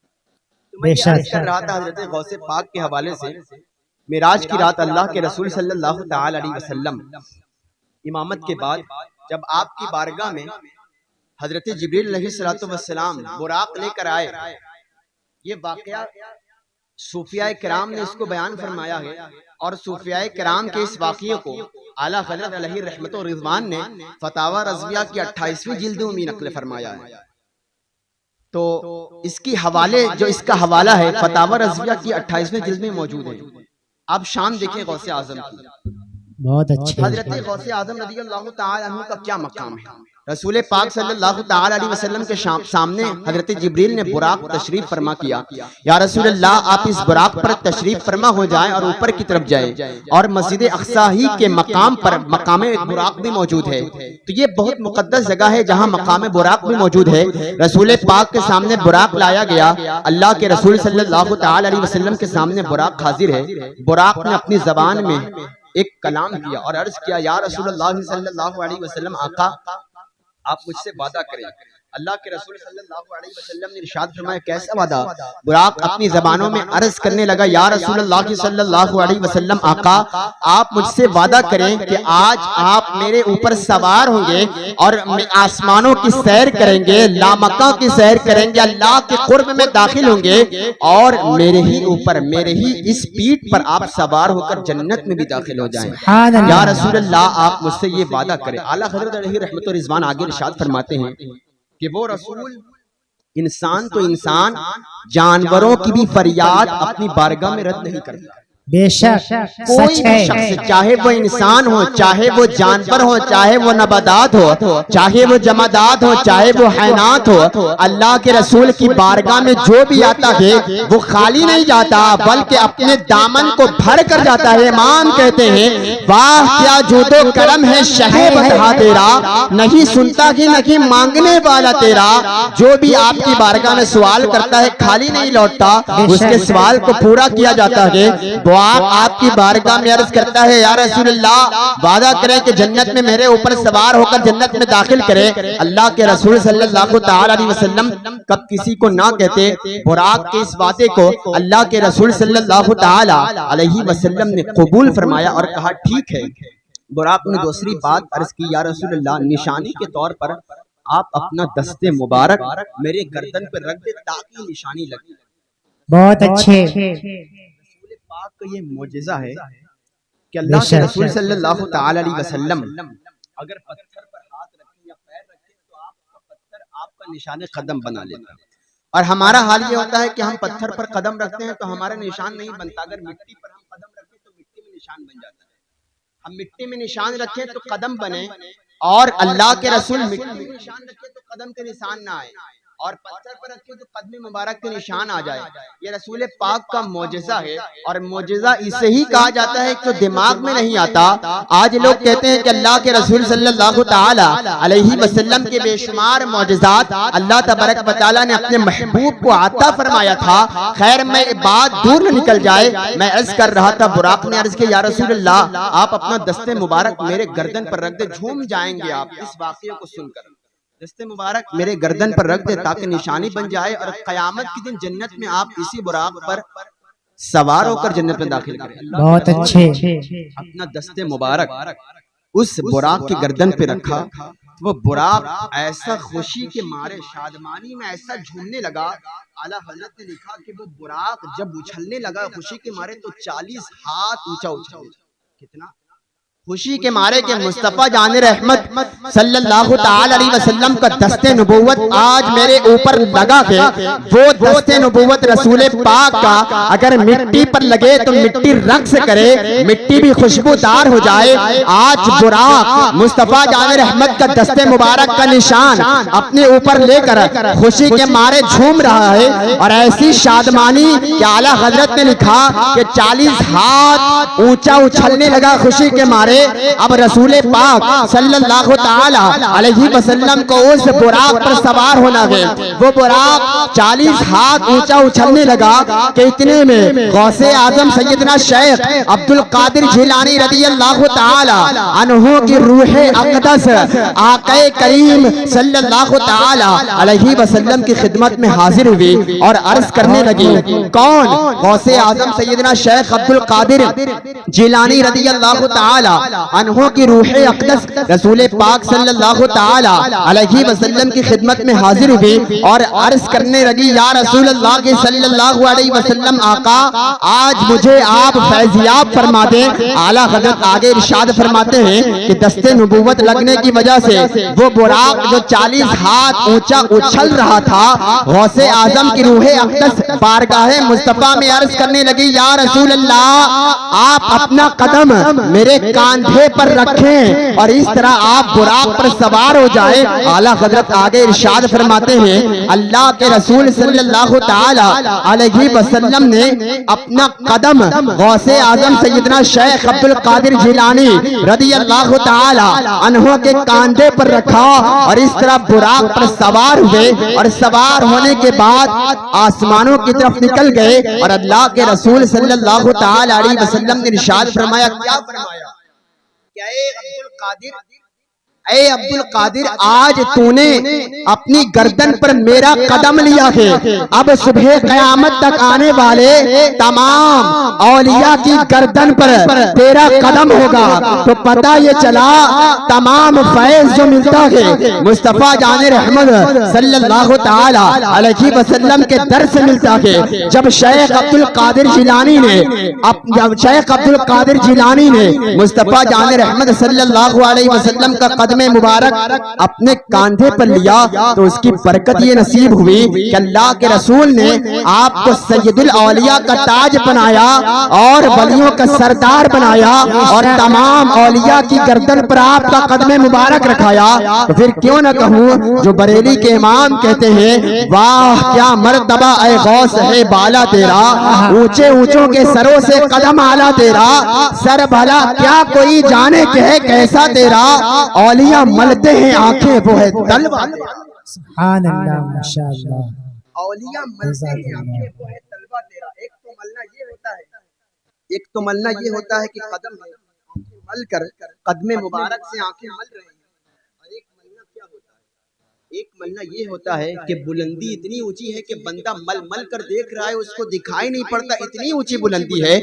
A: میں عرض کر رہا تھا حضرت غوث پاک کے حوالے سے، معراج کی رات اللہ کے رسول صلی اللہ تعالی علیہ وسلم امامت کے بعد جب آپ کی بارگاہ میں حضرت جبریل علیہ السلام براق لے کر آئے، یہ واقعہ صوفیاء کرام نے اس کو بیان فرمایا ہے. اور صوفیاء کرام کے اس واقعے کو اعلیٰ حضرت علیہ رحمت و رضوان نے فتاوی رضویہ کی 28ویں جلد میں نقل فرمایا ہے. تو اس کی حوالے جو اس کا حوالہ ہے فتاوی رضویہ کی 28ویں جلد میں موجود ہے. آپ شان دیکھیں غوث اعظم کی.
D: بہت اچھے.
A: حضرت غوث اعظم رضی اللہ تعالی عنہ کا کیا مقام ہے؟ رسول پاک صلی اللہ تعالی علیہ وسلم کے سامنے حضرت جبریل نے براق تشریف فرما کیا. یا رسول اللہ آپ اس براق پر تشریف فرما ہو جائیں اور اوپر کی طرف جائیں. اور مسجد اقصی ہی کے مقام پر مقام براق بھی موجود ہے. تو یہ بہت مقدس جگہ ہے جہاں مقام براق بھی موجود ہے. رسول پاک کے سامنے براق لایا گیا. اللہ کے رسول صلی اللہ تعالی علیہ وسلم کے سامنے براق حاضر ہے. براق نے اپنی زبان میں ایک کلام کیا اور عرض کیا یا رسول اللہ صلی اللہ علیہ وسلم آقا آپ مجھ سے وعدہ کریں. اللہ کے رسول صلی اللہ علیہ وسلم نے ارشاد فرمایا کیسا وعدہ؟ براق اپنی زبانوں میں عرض کرنے لگا یا رسول اللہ صلی اللہ علیہ وسلم آقا آپ مجھ سے وعدہ کریں کہ آج آپ میرے اوپر سوار ہوں گے اور آسمانوں کی سیر کریں گے، لامکاں کی سیر کریں گے، اللہ کے قرب میں داخل ہوں گے اور میرے ہی اوپر میرے ہی اس پیٹھ پر آپ سوار ہو کر جنت میں بھی داخل ہو جائیں. یا رسول اللہ آپ مجھ سے یہ وعدہ کریں. اعلیٰ حضرت علیہ رحمت و رضوان آگے ارشاد فرماتے ہیں کہ وہ رسول انسان تو انسان جانوروں کی بھی فریاد اپنی بارگاہ میں رد نہیں کرتا.
D: بے شک
A: کوئی
D: سچ
A: بھی
D: ہے.
A: شخص چاہے وہ انسان ہو، چاہے وہ جانور ہو، چاہے وہ نباتات ہو، چاہے وہ جمادات ہو، چاہے وہ حیوانات ہو، اللہ کے رسول کی بارگاہ میں جو بھی آتا ہے وہ خالی نہیں جاتا بلکہ اپنے دامن کو بھر کر جاتا ہے. امام کہتے ہیں واہ کیا جود و کرم ہے شہ بندھا تیرا، نہیں سنتا کہ نہیں مانگنے والا تیرا. جو بھی آپ کی بارگاہ میں سوال کرتا ہے خالی نہیں لوٹتا، اس کے سوال کو پورا کیا جاتا ہے. آپ کی بارگاہ میں عرض کرتا ہے یا رسول اللہ وعدہ کریں کہ جنت میں میرے اوپر سوار ہو کر جنت میں داخل کرے. اللہ کے رسول صلی اللہ تعالی علیہ وسلم کب کسی کو نہ کہتے. براق کے اس وعدے کو اللہ کے رسول صلی اللہ تعالی علیہ وسلم نے قبول فرمایا اور کہا ٹھیک ہے. براق نے دوسری بات عرض کی یا رسول اللہ نشانی کے طور پر آپ اپنا دست مبارک میرے گردن پر رکھ دے تاکہ نشانی لگے.
D: بہت اچھے.
A: پاک کا یہ معجزہ ہے کہ اللہ کے رسول صلی اللہ تعالی علیہ وسلم اگر پتھر پر ہاتھ رکھیں یا پیر رکھیں تو آپ کا پتھر آپ کا نشان قدم بنا لیتا ہے. اور ہمارا حال یہ ہوتا ہے کہ ہم پتھر پر قدم رکھتے ہیں تو ہمارا نشان نہیں بنتا. اگر مٹی پر ہم قدم رکھیں تو مٹی میں نشان بن جاتا ہے. ہم مٹی میں نشان رکھیں تو قدم بنے اور اللہ کے رسول مٹی میں نشان رکھیں تو قدم کے نشان نہ آئے. اور پتھر پر رکھے تو قدم مبارک کے نشان آ جائے. یہ رسول پاک کا معجزہ ہے اور معجزہ اسے ہی کہا جاتا ہے جو دماغ میں نہیں آتا. آج لوگ کہتے ہیں کہ اللہ کے رسول صلی اللہ تعالی علیہ وسلم کے بے شمار معجزات اللہ تبارک و تعالی نے اپنے محبوب کو عطا فرمایا تھا. خیر میں بات دور نہ نکل جائے, میں عرض کر رہا تھا, براق نے عرض کیا یا رسول اللہ آپ اپنا دست مبارک میرے گردن پر رکھ دے, جھوم جائیں گے آپ اس واقعے کو سن کر. دست مبارک میرے گردن پر رکھ دے تاکہ نشانی بن جائے اور قیامت کے دن جنت میں آپ اسی براق پر سوار ہو کر جنت میں داخل کریں.
D: بہت اچھے.
A: اپنا دست مبارک اس براق کی گردن پہ رکھا, وہ براق ایسا خوشی کے مارے شادمانی میں ایسا جھومنے لگا. اعلیٰ حضرت نے لکھا کہ وہ براق جب اچھلنے لگا خوشی کے مارے تو 40 ہاتھ اونچا اچھل. کتنا خوشی کے مارے کہ مصطفیٰ جان رحمت صلی اللہ تعالی علیہ وسلم کا دست نبوت آج میرے اوپر لگا ہے. وہ دست نبوت رسول پاک کا اگر مٹی پر لگے تو مٹی رقص کرے, مٹی بھی خوشبودار ہو جائے. آج براق مصطفیٰ جان رحمت کا دست مبارک کا نشان اپنے اوپر لے کر خوشی کے مارے جھوم رہا ہے. اور ایسی شادمانی کہ اعلیٰ حضرت نے لکھا کہ 40 ہاتھ اونچا اچھلنے لگا خوشی کے مارے. اب رسول پاک صلی اللہ تعالی علیہ وسلم کو اس براق پر سوار ہونا ہے. وہ براق 40 ہاتھ اونچا اچھلنے لگا کہ اتنے میں غوث اعظم سیدنا شیخ عبد القادر جیلانی رضی اللہ تعالی عنہ کی روح اقدس آقا کریم صلی اللہ تعالی علیہ وسلم کی خدمت میں حاضر ہوئی اور عرض کرنے لگی. کون؟ غوث اعظم سیدنا شیخ عبد القادر جیلانی رضی اللہ تعالی عنہ کی روح اقدس رسول پاک صلی اللہ تعالی علیہ وسلم کی خدمت میں حاضر ہوئی اور عرض کرنے لگی یا رسول اللہ کے صلی اللہ علیہ وسلم آقا آج مجھے آپ فیضیاب فرما دیں. اعلیٰ حضرت آگے ارشاد فرماتے ہیں کہ دست نبوت لگنے کی وجہ سے وہ براق جو 40 ہاتھ اونچا اچھل رہا تھا, غوث اعظم کی روح اقدس بارگاہ مصطفیٰ میں عرض کرنے لگی یا رسول اللہ آپ اپنا قدم میرے کاندھے پر رکھیں اور اس طرح آپ براق پر سوار ہو جائیں. اعلیٰ حضرت آگے ارشاد فرماتے ہیں اللہ کے رسول صلی اللہ تعالی علیہ وسلم نے اپنا قدم غوث اعظم سیدنا شیخ عبد القادر جیلانی رضی اللہ تعالی عنہ کے کاندھے پر رکھا اور اس طرح براق پر سوار ہوئے. اور سوار ہونے کے بعد آسمانوں کی طرف نکل گئے اور اللہ کے رسول صلی اللہ تعالی علیہ وسلم نے ارشاد فرمایا, کیا فرمایا کہ اے عبد القادر آج تو نے اپنی گردن پر میرا قدم لیا ہے, اب صبح قیامت تک آنے والے تمام اولیاء کی گردن پر تیرا قدم ہوگا. تو پتہ یہ چلا تمام فیض جو ملتا ہے مصطفیٰ جان رحمت صلی اللہ تعالی علیہ وسلم کے در سے ملتا ہے. جب شیخ عبد القادر جیلانی نے مصطفیٰ جان رحمت صلی اللہ علیہ وسلم کا قدم مبارک اپنے کاندھے پر لیا تو اس کی برکت یہ نصیب ہوئی کہ اللہ کے رسول نے آپ کو سید الاولیاء کا تاج بنایا اور ولیوں کا سردار بنایا اور تمام اولیاء کی گردن پر آپ کا قدم مبارک رکھایا. تو پھر کیوں نہ کہوں جو بریلی کے امام کہتے ہیں واہ کیا مرتبہ اے غوث ہے بالا تیرا, اونچے اونچوں کے سروں سے قدم آلا تیرا, سر بھلا کیا کوئی جانے کہ ہے کیسا تیرا, اولیاء ملتے ہیں آنکھیں وہ ہے تلوا.
D: سبحان اللہ ماشاءاللہ.
A: اولیاء ملتے ہیں آنکھیں وہ ہے تلوا تیرا. ایک تو ملنا یہ ہوتا ہے کہ قدم مل کر قدم مبارک سے آنکھیں مل رہے ہیں, اور ایک ملنا کیا ہوتا ہے, ایک ملنا یہ ہوتا ہے کہ بلندی اتنی اونچی ہے کہ بندہ مل مل کر دیکھ رہا ہے اس کو دکھائی نہیں پڑتا, اتنی اونچی بلندی ہے.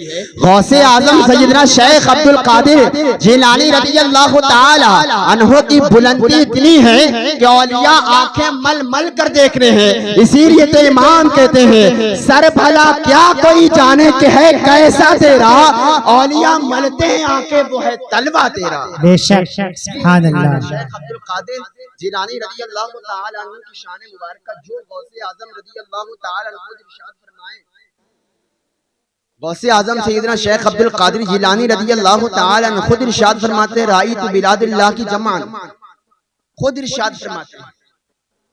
C: غوث اعظم سیدنا شیخ عبد القادر جیلانی رضی اللہ تعالی عنہ کی بلندی اتنی ہے کہ اولیاء آنکھیں مل مل کر دیکھ رہے ہیں. اسی لیے تو امام کہتے ہیں سر بھلا کیا کوئی جانے کہ ہے کیسا تیرا, اولیاء ملتے ہیں آنکھیں وہ ہے تلوا تیرا.
D: بے شک سبحان اللہ.
A: شیخ عبد القادر جیلانی رضی اللہ تعالی عنہ کی شان مبارکہ جو غوث اعظم رضی اللہ تعالی عنہ خود ارشاد فرمائے. غوث اعظم سیدنا شیخ عبد القادر جیلانی رضی اللہ تعالی عنہ خود ارشاد فرماتے رائیت بلاد اللہ کی جمعان, خود ارشاد فرماتے ہیں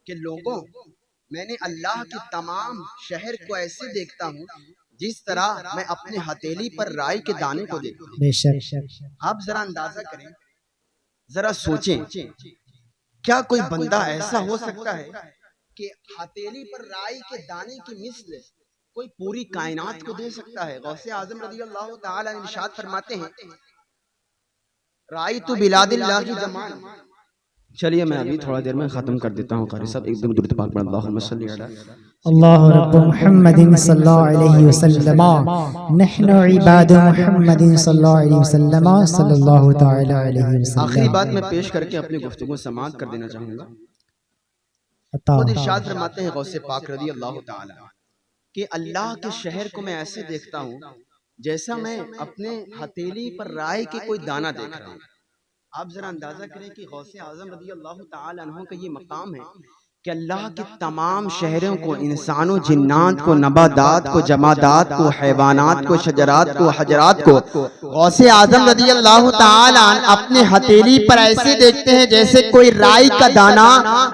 A: کہ لوگوں میں نے اللہ کے تمام شہر کو ایسے دیکھتا ہوں جس طرح میں اپنے ہتھیلی پر رائی کے دانے کو دیکھتا ہوں.
D: بے شک
A: آپ ذرا اندازہ کریں، ذرا سوچیں، کیا کوئی بندہ ایسا ہو سکتا ہے کہ ہتھیلی پر رائی کے دانے کی مثل کوئی پوری کائنات کو دے سکتا ہے؟ غوث اعظم رضی اللہ تعالی عنہ ارشاد فرماتے ہیں رائی تو بلاد اللہ کی جمال. چلیے میں ابھی تھوڑا دیر میں ختم کر دیتا ہوں. قاری صاحب ایک دم درود پاک پڑھ اللہم صلی علی
D: اللہ رب محمد صلی اللہ علیہ وسلم نحن عباد محمد صلی اللہ علیہ وسلم صلی اللہ تعالی علیہ وسلم.
A: آخری بات میں پیش کر کے اپنی گفتگو سماعت کر دینا چاہوں گا. خود ارشاد فرماتے ہیں غوث پاک رضی اللہ تعالی کہ اللہ کے شہر کو میں ایسے دیکھتا ہوں جیسا میں اپنے ہتھیلی پر رائے کے کوئی دانہ دیکھ رہا ہوں. آپ ذرا اندازہ کریں کہ غوث اعظم رضی اللہ تعالی عنہ کا یہ مقام ہے کہ اللہ کے تمام شہروں کو، انسانوں، جنات کو، نباتات کو، جمادات کو، حیوانات کو، شجرات کو، حجرات کو غوث اعظم رضی اللہ تعالی عنہ اپنے ہتھیلی پر ایسے دیکھتے ہیں جیسے کوئی رائی کا دانہ.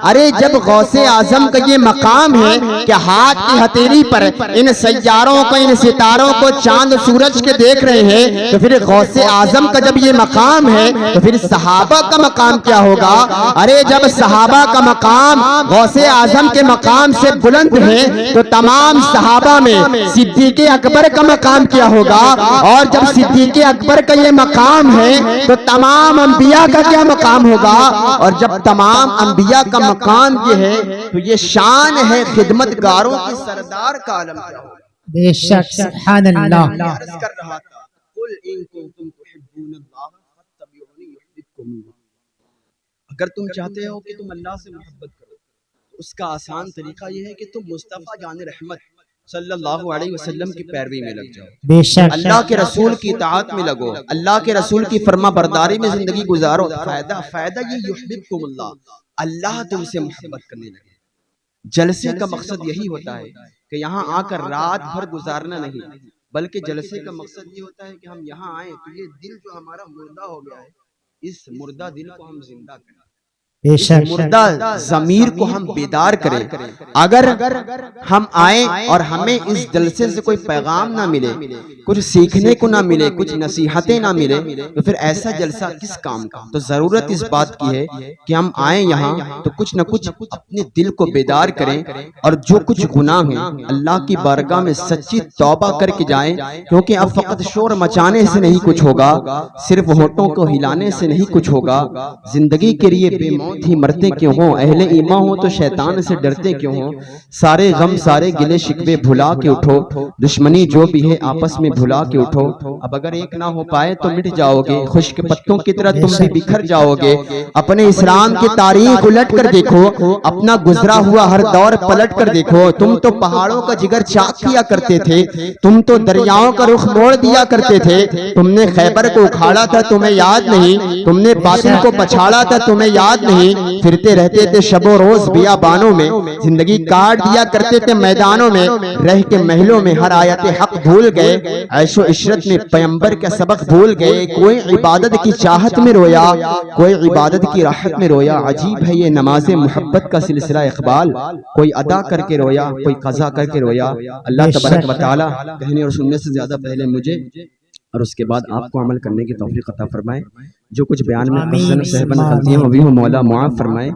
A: ارے جب غوث اعظم کا یہ مقام ہے کہ ہاتھ کی ہتھیلی پر ان سیاروں کو، ان ستاروں کو، چاند سورج کے دیکھ رہے ہیں، تو پھر غوث اعظم کا جب یہ مقام ہے تو پھر صحابہ کا مقام کیا ہوگا؟ ارے جب صحابہ کا مقام غوث اعظم کے مقام سے بلند ہے تو تمام صحابہ میں صدیق اکبر کا مقام کیا ہوگا؟ اور جب صدیق اکبر کا یہ مقام ہے تو تمام انبیاء کا کیا مقام ہوگا؟ اور جب تمام انبیاء کا مقام یہ ہے تو یہ شان ہے خدمتگاروں کے سردار کا عالم کیا ہوگا؟
D: بے شک سبحان اللہ.
A: عرض کر رہا تھا قل ان کنتم تحبون اللہ فاتبعونی یحببکم اللہ. اگر تم چاہتے ہو کہ تم اللہ سے محبت کرو تو اس کا آسان طریقہ یہ ہے کہ تم مصطفیٰ جان رحمت صلی اللہ علیہ وسلم کی پیروی میں لگ جاؤ،
D: بے شک
A: اللہ کے رسول کی اطاعت میں لگو، اللہ کے رسول کی فرما برداری میں زندگی گزارو. فائدہ یہ یحببکم اللہ، اللہ تم سے محبت کرنے لگے. جلسے کا مقصد یہی ہوتا ہے کہ یہاں آ کر رات بھر گزارنا نہیں، بلکہ جلسے کا مقصد یہ ہوتا ہے کہ ہم یہاں آئیں تو یہ دل جو ہمارا مردہ ہو گیا ہے اس مردہ دل کو ہم زندہ کریں،
D: بے شک
A: مردہ ضمیر کو ہم بیدار کریں. اگر ہم آئیں اور ہمیں اس جلسے سے کوئی پیغام نہ ملے، کچھ سیکھنے کو نہ ملے، کچھ نصیحتیں نہ ملے، تو پھر ایسا جلسہ کس کام کا؟ تو ضرورت اس بات کی ہے کہ ہم آئیں یہاں تو کچھ نہ کچھ اپنے دل کو بیدار کریں، اور جو کچھ گناہ ہیں اللہ کی بارگاہ میں سچی توبہ کر کے جائیں. کیونکہ اب فقط شور مچانے سے نہیں کچھ ہوگا، صرف ہونٹوں کو ہلانے سے نہیں کچھ ہوگا. زندگی کے لیے بے موت ہی مرتے کیوں ہوں، اہل ایمان ہو تو شیطان سے ڈرتے کیوں ہوں. سارے غم سارے گلے شکوے بھلا کے اٹھو، دشمنی جو بھی ہے آپس میں بھلا کے اٹھو. اب اگر ایک نہ ہو پائے تو مٹ جاؤ گے، خشک پتوں کی طرح تم بھی بکھر جاؤ گے. اپنے اسلام کی تاریخ الٹ کر دیکھو، اپنا گزرا ہوا ہر دور پلٹ کر دیکھو. تم تو پہاڑوں کا جگر چاک کیا کرتے تھے، تم تو دریاؤں کا رخ موڑ دیا کرتے تھے. تم نے خیبر کو اکھاڑا تھا، تمہیں یاد نہیں؟ تم نے باطل کو پچھاڑا تھا، تمہیں یاد نہیں؟ پھرتے رہتے تھے شب و روز بیابانوں میں، زندگی کاٹ دیا کرتے تھے میدانوں میں. رہ کے محلوں میں ہر آیت حق بھول گئے، عیش و عشرت میں پیمبر کا سبق بھول گئے. کوئی عبادت کی چاہت میں رویا، کوئی عبادت کی راحت میں رویا. عجیب ہے یہ نماز محبت کا سلسلہ اقبال، کوئی ادا کر کے رویا، کوئی قضا کر کے رویا. اللہ تبارک و تعالی کہنے اور سننے سے زیادہ پہلے مجھے اور اس کے بعد آپ کو عمل کرنے کی توفیق عطا فرمائے. جو کچھ بیان میں صحبن غلطیاں ہوئی ہوں مولا معاف فرمائے.